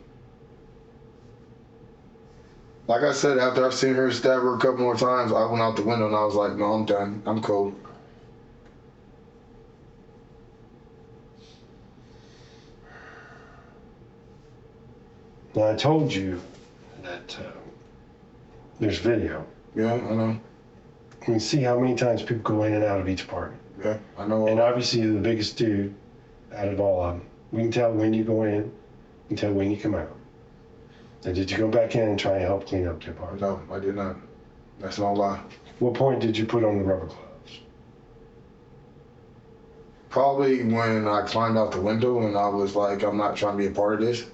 Like I said, after I've seen her stab her a couple more times, I went out the window and I was like, no, I'm done. I'm cool. Now I told you that there's video. Yeah, I know. You can see how many times people go in and out of each apartment. Yeah, I know. And obviously you're the biggest dude out of all of them. We can tell when you go in, we can tell when you come out. And did you go back in and try and help clean up the apartment? No, I did not. That's no lie. What point did you put on the rubber gloves? Probably when I climbed out the window and I was like, I'm not trying to be a part of this.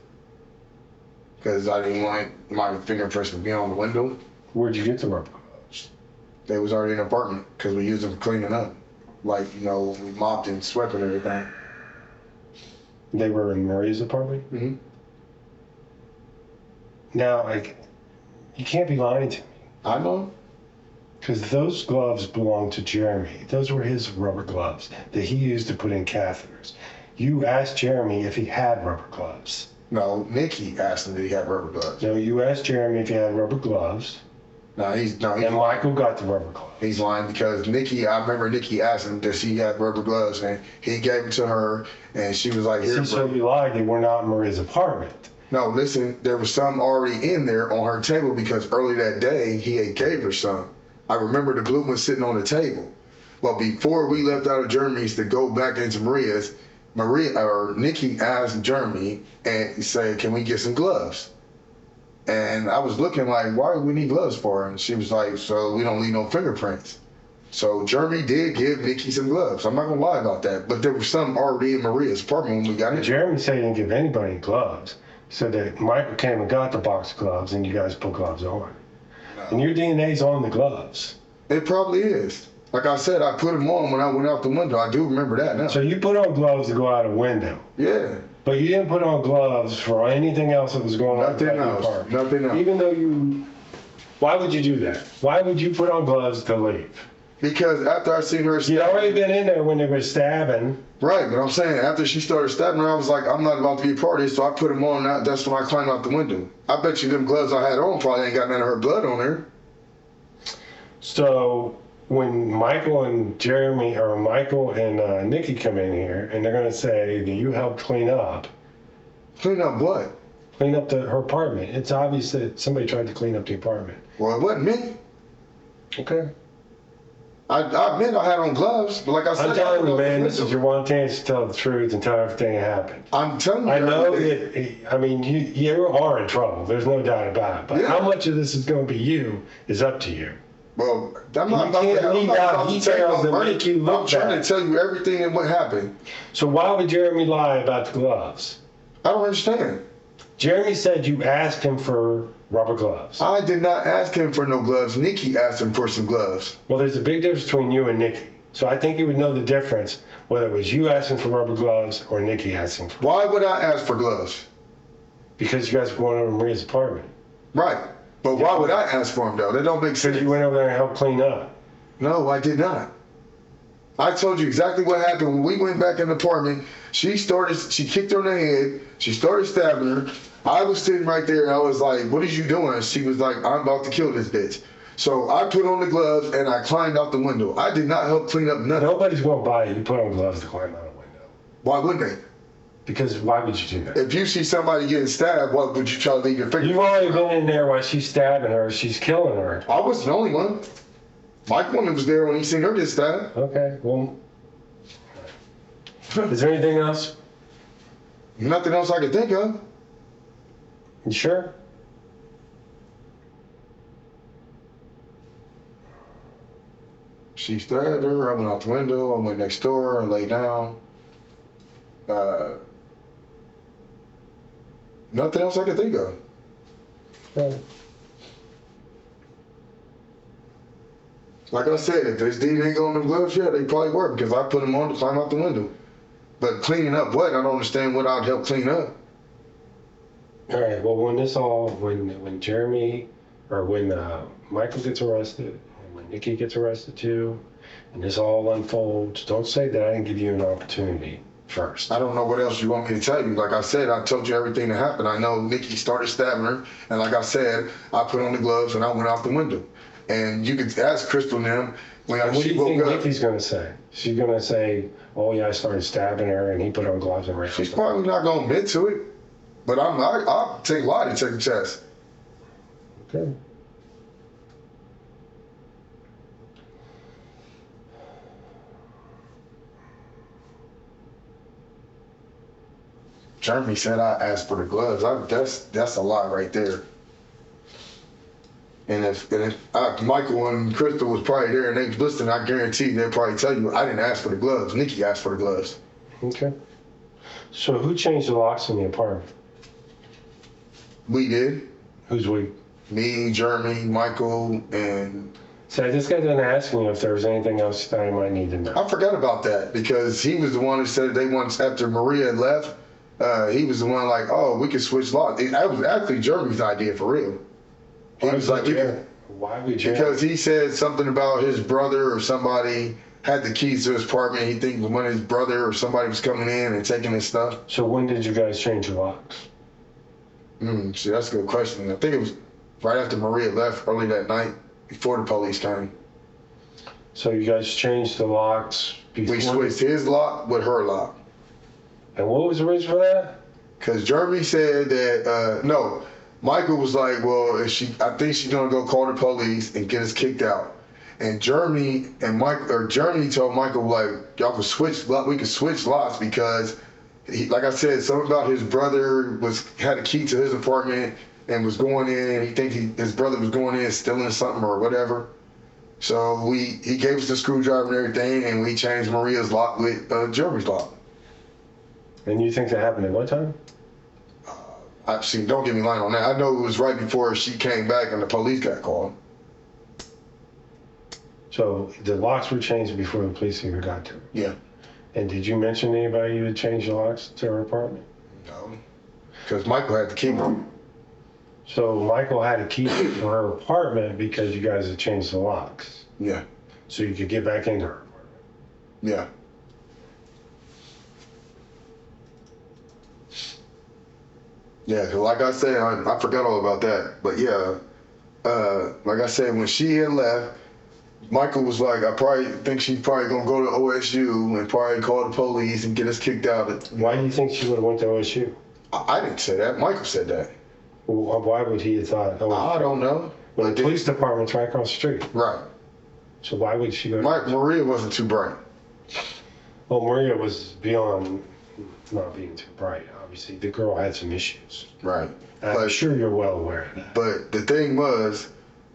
because I didn't want my fingerprints to be on the window. Where'd you get the rubber gloves? They was already in the apartment because we used them for cleaning up. Like, we mopped and swept and everything. They were in Maria's apartment? Mm-hmm. Now, you can't be lying to me. I know. Because those gloves belong to Jeremy. Those were his rubber gloves that he used to put in catheters. You asked Jeremy if he had rubber gloves. No, Nikki asked him if he had rubber gloves. No, you asked Jeremy if he had rubber gloves. He's And Michael got the rubber gloves. He's lying because I remember Nikki asked him does she have rubber gloves, and he gave them to her, and she was like, here, So you lied. They were not in Maria's apartment. No, listen, there was some already in there on her table because early that day he had gave her some. I remember the glue was sitting on the table. But before we left out of Jeremy's to go back into Maria's, Nikki asked Jeremy and said, can we get some gloves? And I was looking like, why do we need gloves for? And she was like, so we don't leave no fingerprints. So Jeremy did give Nikki some gloves. I'm not gonna lie about that. But there was some already in Maria's apartment when we got in. Jeremy said he didn't give anybody gloves. So that Michael came and got the box of gloves and you guys put gloves on. No. And your DNA's on the gloves. It probably is. Like I said, I put them on when I went out the window. I do remember that now. So you put on gloves to go out a window. Yeah. But you didn't put on gloves for anything else that was going on. Nothing else. Nothing else. Even though why would you do that? Why would you put on gloves to leave? Because after I seen her You'd already been in there when they were stabbing. Right, but I'm saying after she started stabbing her, I was like, I'm not about to be a part of this, so I put them on. That's when I climbed out the window. I bet you them gloves I had on probably ain't got none of her blood on there. So when Michael and Jeremy, or Michael and Nikki come in here, and they're going to say that you helped clean up. Clean up what? Clean up her apartment. It's obvious that somebody tried to clean up the apartment. Well, it wasn't me. Okay. I admit I had on gloves, but like I said, I'm telling you, man, this is your one chance to tell the truth and tell everything that happened. I'm telling you. I know that, you are in trouble. There's no doubt about it. But how much of this is going to be you is up to you. Well, I'm not about to tell you. I'm trying to tell you everything and what happened. So why would Jeremy lie about the gloves? I don't understand. Jeremy said you asked him for rubber gloves. I did not ask him for no gloves. Nikki asked him for some gloves. Well, there's a big difference between you and Nikki. So I think you would know the difference whether it was you asking for rubber gloves or Nikki asking for. Why would I ask for gloves? Because you guys were going over to Maria's apartment. Right. But why would I ask for them though? That don't make sense. Because you went over there and helped clean up. No, I did not. I told you exactly what happened when we went back in the apartment. She kicked her in the head. She started stabbing her. I was sitting right there and I was like, what are you doing? She was like, I'm about to kill this bitch. So I put on the gloves and I climbed out the window. I did not help clean up nothing. Nobody's going to buy you. You put on gloves to climb out a window. Why wouldn't they? Because why would you do that? If you see somebody getting stabbed, what would you try to leave your finger? You've already been in there while she's stabbing her. She's killing her. I wasn't the only one. Mike Woman was there when he seen her get stabbed. Okay, well. Is there anything else? Nothing else I could think of. You sure? She stabbed her. I went out the window. I went next door and laid down. Nothing else I could think of. Okay. Like I said, if this DNA go on the gloves, yeah, they probably were because I put them on to climb out the window. But cleaning up what? I don't understand what I'd help clean up. All right. Well, when Jeremy, or when Michael gets arrested, and when Nikki gets arrested too, and this all unfolds, don't say that I didn't give you an opportunity first. I don't know what else you want me to tell you. Like I said, I told you everything that happened. I know Nikki started stabbing her, and like I said, I put on the gloves and I went out the window. And you could ask Crystal and them when What do she you think woke up. Nikki's going to say? She's going to say, "Oh yeah, I started stabbing her, and he put on gloves and ran." She's probably not gonna admit to it, but I'll take a lie to take a chance. Okay. Jeremy said I asked for the gloves. That's a lie right there. And if Michael and Crystal was probably there and they was listening, I guarantee they'd probably tell you I didn't ask for the gloves. Nikki asked for the gloves. Okay. So who changed the locks in the apartment? We did. Who's we? Me, Jeremy, Michael, and So I just got done asking you if there was anything else that I might need to know. I forgot about that because he was the one who said they once after Maria had left. He was the one like, oh, we could switch locks. That was actually Jeremy's idea for real. He was like, why would you? because he said something about his brother or somebody had the keys to his apartment. He thinks when his brother or somebody was coming in and taking his stuff. So when did you guys change your locks? See, that's a good question. I think it was right after Maria left early that night before the police came. So you guys changed the locks before? We switched his lock with her lock. And what was the reason for that? Because Jeremy said that, no, Michael was like, well, I think she's going to go call the police and get us kicked out. And Jeremy told Michael, like, y'all could we could switch locks because, like I said, something about his brother had a key to his apartment and was going in. He thinks his brother was going in stealing something or whatever. So he gave us the screwdriver and everything, and we changed Maria's lock with Jeremy's lock. And you think that happened at what time? Don't get me lying on that. I know it was right before she came back and the police got called. So the locks were changed before the police even got to her? Yeah. And did you mention to anybody you had changed the locks to her apartment? No. Because Michael had the key. So Michael had a key to her apartment because you guys had changed the locks. Yeah. So you could get back into her apartment. Yeah. Yeah, 'cause like I said, I forgot all about that. But yeah, like I said, when she had left, Michael was like, I probably think she's probably gonna go to OSU and probably call the police and get us kicked out. Why do you think she would have went to OSU? I didn't say that. Michael said that. Well, why would he have thought? Oh, I don't know. well, the police department's right across the street. Right. So why would she go? Maria wasn't too bright. Well, Maria was beyond not being too bright. Obviously, the girl had some issues. Right. I'm sure you're well aware of that. But the thing was,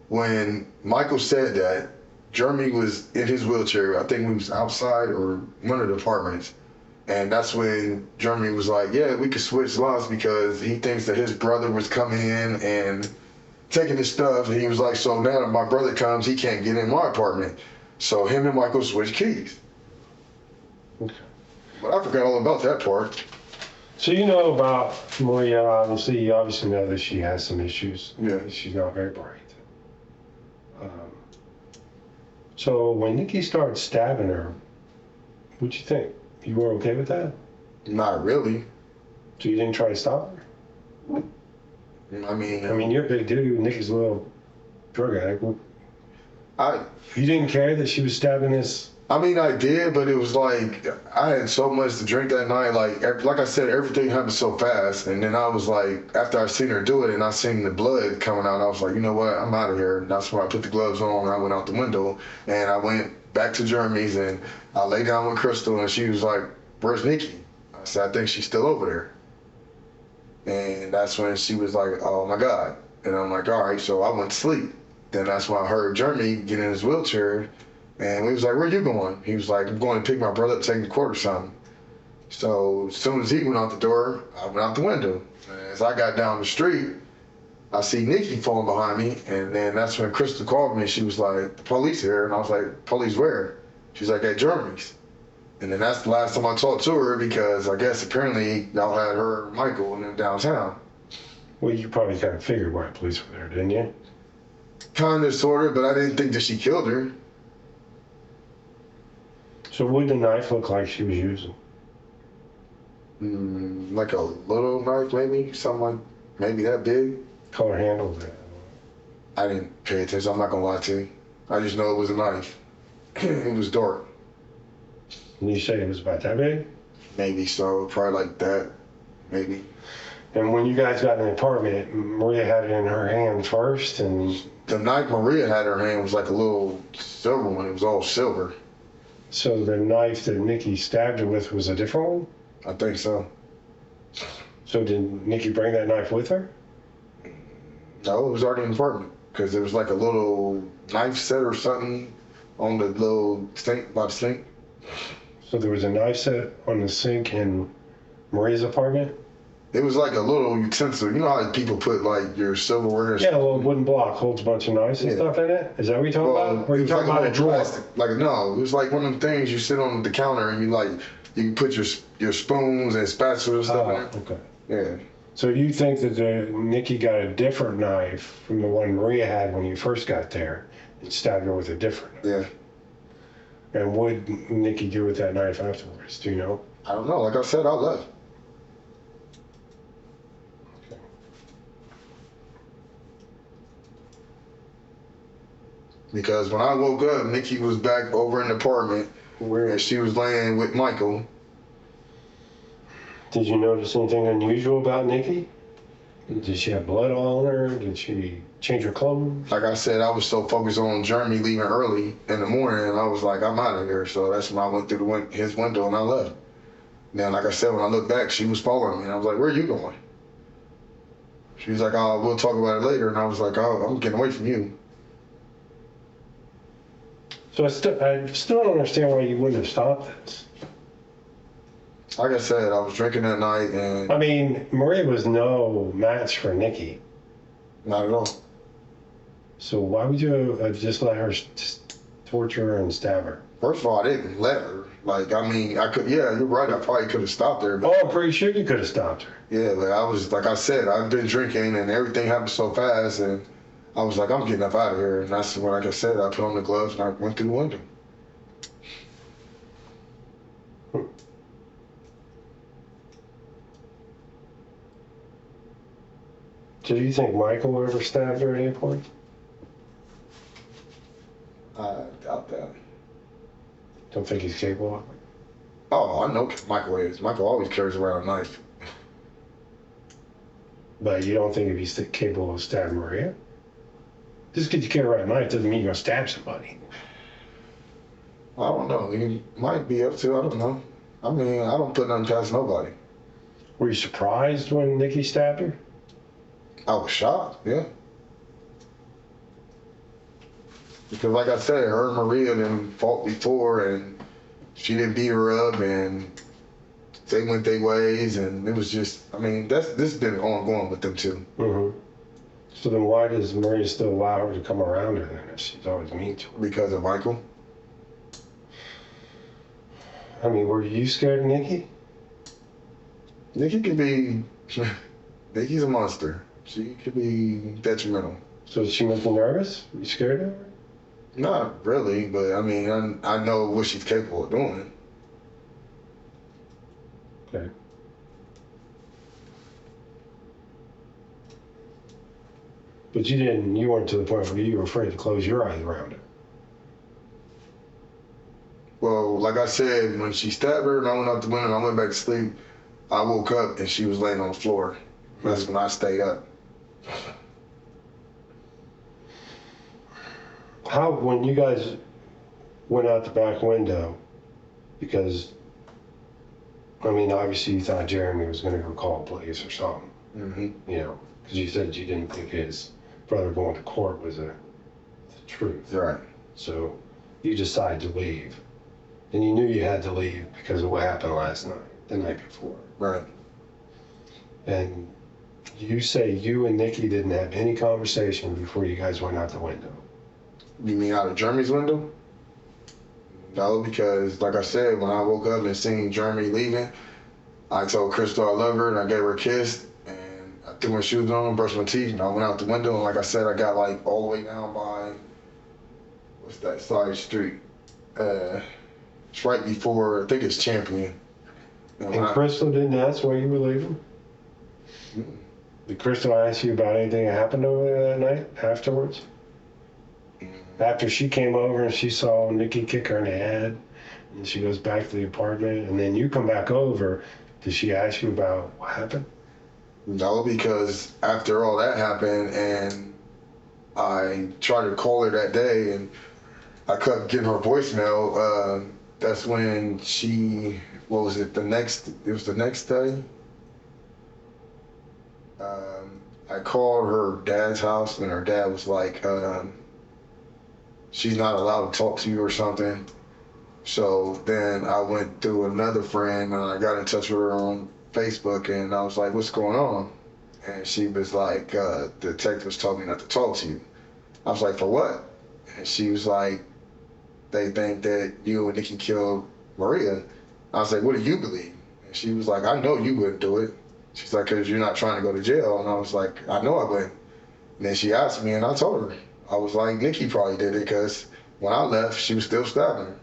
when Michael said that, Jeremy was in his wheelchair. I think we was outside or one of the apartments. And that's when Jeremy was like, yeah, we could switch locks because he thinks that his brother was coming in and taking his stuff. And he was like, so now that my brother comes, he can't get in my apartment. So him and Michael switched keys. Okay. But I forgot all about that part. So you know about Maria, obviously. You obviously know that she has some issues. Yeah. She's not very bright. So when Nikki started stabbing her, what'd you think? You were okay with that? Not really. So you didn't try to stop her? I mean, You're a big dude. Nikki's a little drug addict. I You didn't care that she was stabbing this? I did, but it was like I had so much to drink that night. Like I said, everything happened so fast, and then I was like, after I seen her do it, and I seen the blood coming out, I was like, you know what, I'm out of here. And that's when I put the gloves on, and I went out the window, and I went back to Jeremy's, and I lay down with Crystal, and she was like, "Where's Nikki?" I said, "I think she's still over there." And that's when she was like, "Oh my God!" And I'm like, "All right," so I went to sleep. Then that's when I heard Jeremy get in his wheelchair. And we was like, where you going? He was like, I'm going to pick my brother up, take the court or something. So as soon as he went out the door, I went out the window. And as I got down the street, I see Nikki falling behind me. And then that's when Crystal called me. She was like, the police here. And I was like, police where? She's like, at Jeremy's. And then that's the last time I talked to her because I guess apparently y'all had her and Michael and them downtown. Well, you probably kind of figured why the police were there, didn't you? Kind of, sort of, but I didn't think that she killed her. So what did the knife look like she was using? Like a little knife, maybe something like maybe that big. Color handle that. I didn't pay attention. I'm not gonna lie to you. I just know it was a knife. It was dark. And you say it was about that big? Maybe so. Probably like that. Maybe. And when you guys got in the apartment, Maria had it in her hand first, and The knife Maria had in her hand was like a little silver one. It was all silver. so the knife that Nikki stabbed her with was a different one? I think so. So did Nikki bring that knife with her? No, it was already in the apartment because there was like a little knife set or something on the little sink by the sink. So there was a knife set on the sink in Maria's apartment? It was like a little utensil. You know how people put like your silverware? Yeah, a little wooden block holds a bunch of knives and stuff in it. Is that what you're talking about? Or you it's talking like about a drawer? plastic. Like no, it was like one of them things you sit on the counter and you can put your spoons and spatulas and stuff in it. Okay. Yeah. So you think that Nikki got a different knife from the one Maria had when you first got there and stabbed her with a different knife? Yeah. And what did Nikki do with that knife afterwards? Do you know? I don't know. Like I said, I left. Okay. Because when I woke up, Nikki was back over in the apartment and she was laying with Michael. Did you notice anything unusual about Nikki? Did she have blood on her? Did she change her clothes? Like I said, I was so focused on Jeremy leaving early in the morning, and I was like, I'm out of here. So that's when I went through his window and I left. Then, like I said, when I looked back, she was following me. And I was like, where are you going? She was like, oh, we'll talk about it later. And I was like, oh, I'm getting away from you. So I still don't understand why you wouldn't have stopped this. Like I said, I was drinking that night and I mean, Maria was no match for Nikki. not at all. So why would you have just let her torture her and stab her? First of all, I didn't let her. Like, I mean, I could, yeah, you're right. I probably could have stopped her. But Oh, I'm pretty sure you could have stopped her. yeah, but I was, like I said, I've been drinking and everything happened so fast. And I was like, I'm getting up out of here. And that's when, like I said, I put on the gloves and I went through the window. Do you think Michael ever stabbed her at any point? I doubt that. Don't think he's capable of it? Oh, I know Michael is. Michael always carries around a knife. But you don't think if he's capable of stabbing Maria? Just because you carry around a knife doesn't mean you're going to stab somebody. I don't know. He might be up to, I don't know. I mean, I don't put nothing past nobody. Were you surprised when Nikki stabbed her? I was shocked, yeah. Because like I said, her and Maria done fought before and she didn't beat her up and they went their ways and it was just, I mean, this has been ongoing with them too. Mm-hmm. So then why does Maria still allow her to come around her then if she's always mean to her? Because of Michael. I mean, were you scared of Nikki? Nikki could be, Nikki's a monster. She could be detrimental. So did she make you nervous? Were you scared of her? Not really, but I mean, I know what she's capable of doing. Okay. But you weren't to the point where you were afraid to close your eyes around her. Well, like I said, when she stabbed her and I went out the window and I went back to sleep, I woke up and she was laying on the floor. That's when I stayed up. How, when you guys went out the back window, because, I mean, obviously you thought Jeremy was going to go call the police or something, Mm-hmm. you know, because you said you didn't think his brother going to court was the truth. Right. So you decided to leave. And you knew you had to leave because of what happened last night, the night before. Right. And you say you and Nikki didn't have any conversation before you guys went out the window. You mean out of Jeremy's window? No, because like I said, when I woke up and seen Jeremy leaving, I told Crystal I love her and I gave her a kiss and I threw my shoes on, brushed my teeth, and I went out the window. And like I said, I got like all the way down by, what's that side street? It's right before, I think it's Champion. And Crystal didn't ask why you were leaving? Mm-mm. Did Crystal ask you about anything that happened over there that night afterwards? After she came over and she saw Nikki kick her in the head, and she goes back to the apartment, and then you come back over, did she ask you about what happened? No, because after all that happened and I tried to call her that day and I kept getting her voicemail, that's when she, what was it, it was the next day? I called her dad's house and her dad was like, she's not allowed to talk to you or something. So then I went through another friend and I got in touch with her on Facebook, and I was like, "What's going on?" And she was like, "The detectives told me not to talk to you." I was like, "For what?" And she was like, "They think that you and Nikki killed Maria." I was like, "What do you believe?" And she was like, "I know you wouldn't do it." She's like, "Because you're not trying to go to jail." And I was like, "I know I wouldn't." And then she asked me, and I told her. I was like, "Nikki probably did it because when I left, she was still stabbing her."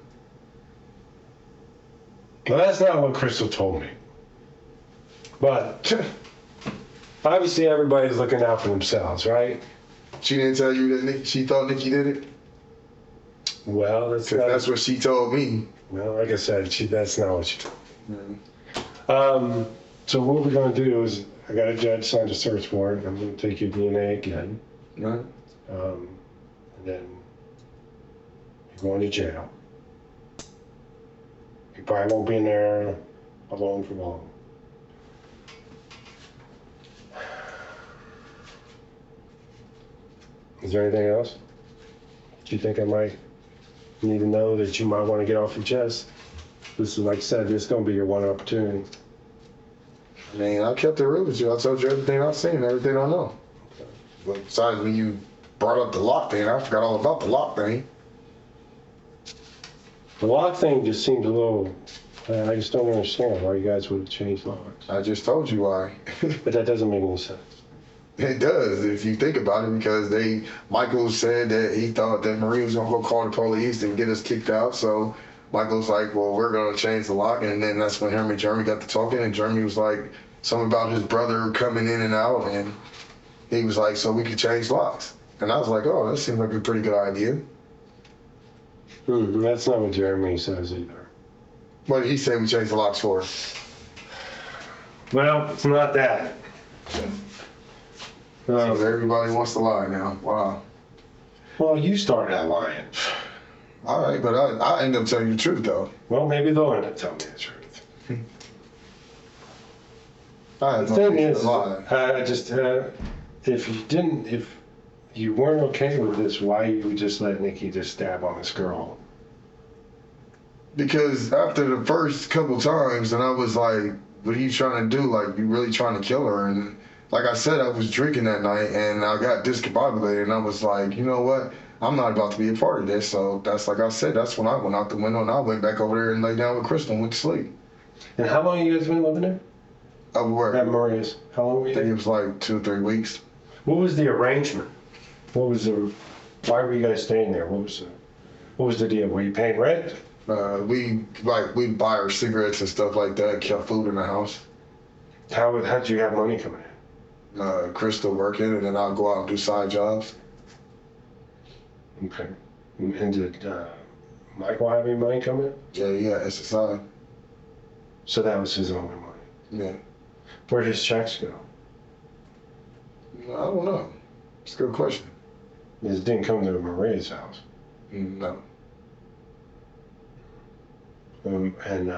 Well, that's not what Crystal told me. But obviously, everybody's looking out for themselves, right? She didn't tell you that she thought Nikki did it? Well, Because that's what she told me. Well, like I said, that's not what she told Mm-hmm. me. So what we're going to do is, I got a judge sign a search warrant. I'm going to take your DNA again. Right. And then you're going to jail. You probably won't be in there alone for long. Is there anything else? Do you think I might need to know that you might want to get off your chest? This is, like I said, this is going to be your one opportunity. I mean, I kept it real with you. I told you everything I've seen, everything I know. But besides when you brought up the lock thing, I forgot all about the lock thing. The lock thing just seems a little, I just don't understand why you guys would change locks. I just told you why. But that doesn't make any sense. It does, if you think about it, because Michael said that he thought that Marie was gonna go call the police and get us kicked out. So Michael's like, "Well, we're gonna change the lock," and then that's when him and Jeremy got to talking, and Jeremy was like something about his brother coming in and out, and he was like, "So we could change locks," and I was like, "Oh, that seems like a pretty good idea." That's not what Jeremy says either. What did he say we change the locks for? Well, it's not that. So everybody wants to lie now. Wow. Well, you started that lying. All right, but I end up telling you the truth though. Well, maybe they'll end up telling me the truth. I had The no thing reason is, to lie. if you weren't okay with this, why you would just let Nikki just stab on this girl? Because after the first couple times, and I was like, "What are you trying to do? Like, you really trying to kill her?" And like I said, I was drinking that night, and I got discombobulated, and I was like, "You know what? I'm not about to be a part of this." So that's, like I said, that's when I went out the window, and I went back over there and lay down with Crystal and went to sleep. And how long you guys been living there? At Maria's. How long were I you think it there? was like 2 or 3 weeks. What was the arrangement? Why were you guys staying there? What was the deal? Were you paying rent? We'd buy her cigarettes and stuff like that, kept food in the house. How'd you have money coming in? Crystal working, and then I'll go out and do side jobs. Okay. And did Michael have any money coming in? Yeah, SSI. So that was his only money. Yeah. Where'd his checks go? I don't know. It's a good question. It didn't come to Maria's house. No. And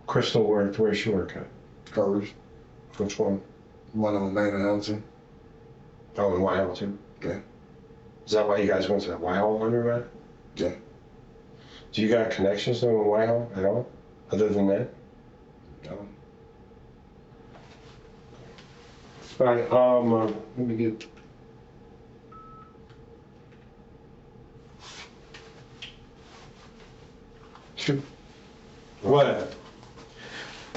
Crystal worked, where's she work at? Covers. Which one? One on Main and Hamilton. Oh, in Whitehall too? Yeah. Is that why you guys went to that Whitehall undergrad? Yeah. Do you got connections though in Whitehall at all? Other than that? No. All right, let me get. Shoot. What?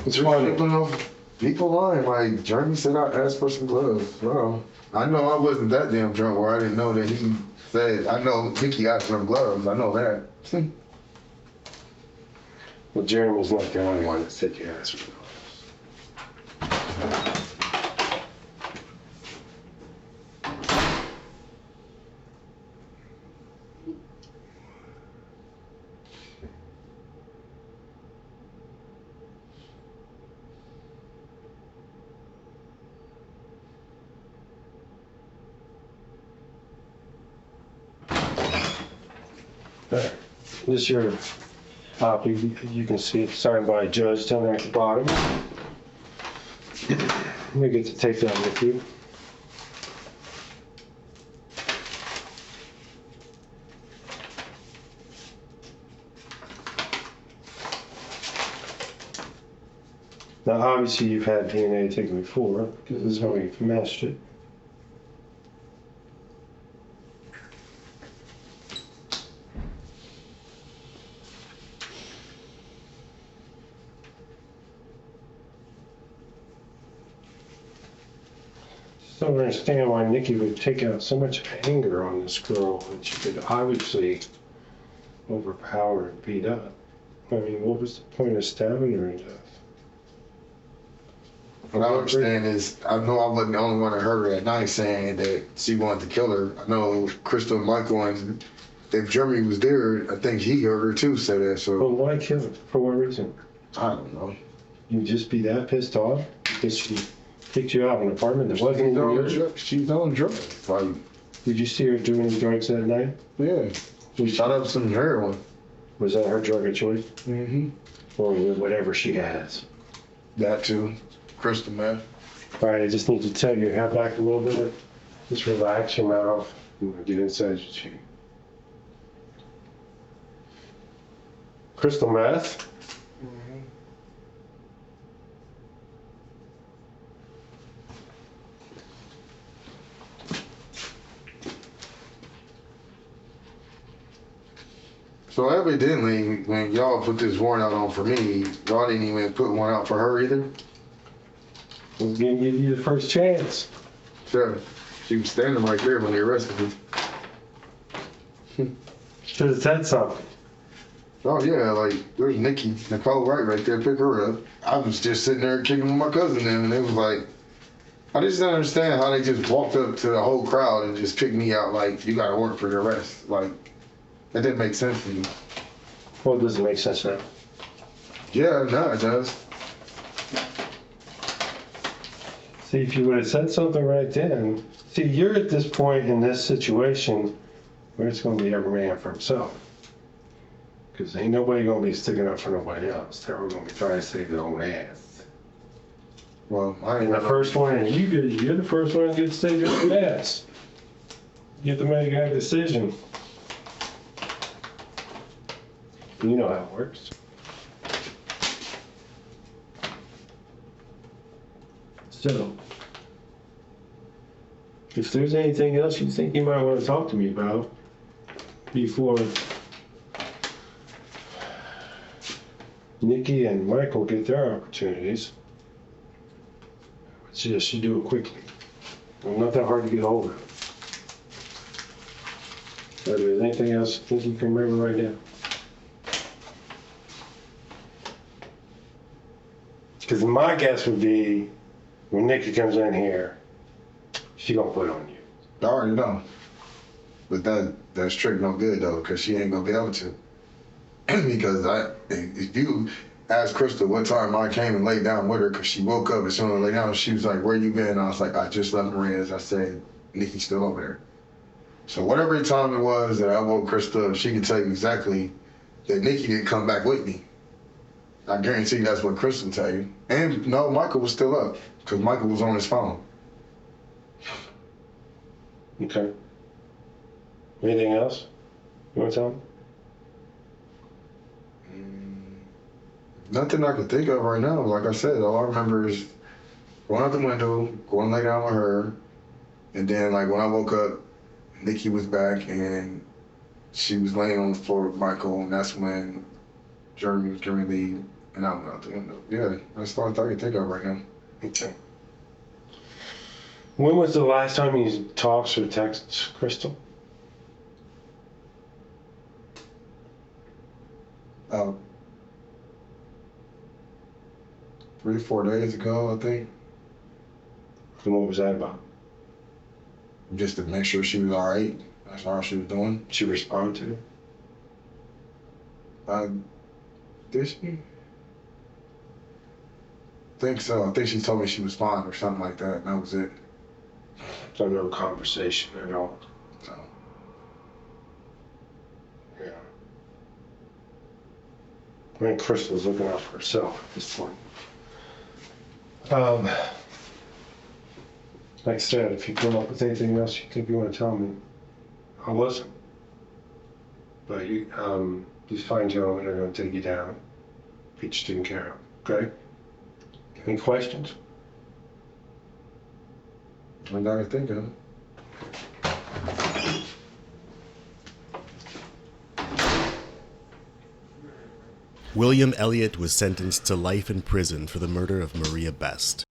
What's wrong? People lying. Like, Jeremy said I asked for some gloves. Well, I know I wasn't that damn drunk where I didn't know that he said, I know Vicky asked for them gloves. I know that. Well, Jeremy's not the only one that said you asked for those. There. This is your copy. You can see it's signed by a judge down there at the bottom. You get to take that with you. Now, obviously, you've had DNA taken before, because this is how you've matched it. Just don't understand why Nikki would take out so much anger on this girl when she could obviously overpower and beat up. I mean, what was the point of stabbing her to death? What I understand is, I know I wasn't the only one that heard her at night saying that she wanted to kill her. I know Crystal and Michael, and if Jeremy was there, I think he heard her too say that. So Well, why kill her? For what reason? I don't know. You'd just be that pissed off because she kicked you out of an apartment that wasn't even yours? She's on drugs. Like, Did you see her doing drugs that night? yeah, she shot up some heroin. Was that her drug of choice? Mm-hmm. Or whatever she has? That too. Crystal meth. All right, I just need to tell you, have back a little bit. Just relax your mouth and get inside your cheek. Crystal meth? So evidently, when y'all put this warrant out on for me, y'all didn't even put one out for her either. I was gonna give you the first chance. Sure. She was standing right there when they arrested me. Should have said something. Oh yeah, like there's Nicole right there, pick her up. I was just sitting there kicking with my cousin and it was like, I just don't understand how they just walked up to the whole crowd and just picked me out like, you gotta work for the arrest. Like, that didn't make sense to me. Well, it doesn't make sense now. Yeah, no, it does. See, if you would have said something right then. See, you're at this point in this situation where it's going to be every man for himself. Because ain't nobody going to be sticking up for nobody else. They're all going to be trying to save their own ass. Well, I ain't And the never- first one, and you're the first one to get to save your own ass. You have to make a decision. You know how it works. So, if there's anything else you think you might want to talk to me about before Nikki and Michael get their opportunities, I would suggest you do it quickly. Well, not that hard to get hold of. But if there's anything else you think you can remember right now? Because my guess would be when Nikki comes in here, she gonna put on you. I already know. But that's trick no good though, because she ain't gonna be able to. Because if you ask Crystal what time I came and laid down with her, because she woke up as soon as I laid down, she was like, "Where you been?" I was like, "I just left Maria's." I said, "Nikki's still over there." So whatever time it was that I woke Crystal up, she can tell you exactly that Nikki didn't come back with me. I guarantee that's what Crystal tell you. And no, Michael was still up, because Michael was on his phone. Okay. Anything else you want to tell them? Nothing I can think of right now. Like I said, all I remember is going out the window, going to lay down with her, and then like when I woke up, Nikki was back and she was laying on the floor with Michael, and that's when Jeremy was getting ready to leave, and I went out the window. Yeah, that's all I can think of right now. Okay. When was the last time you talked or texted Crystal? 3 or 4 days ago, I think, And what was that about? just to make sure she was all right. That's all she was doing. She responded to it? Did she? Think so. I think she told me she was fine or something like that, and that was it. So no conversation at all. So, Yeah. I mean, Crystal's looking out for herself at this point. Like I said, if you come up with anything else you think you want to tell me, I'll listen. But these fine gentlemen are going to take you down, get you taken care of, okay? Any questions? I'm not thinking. William Elliott was sentenced to life in prison for the murder of Maria Best.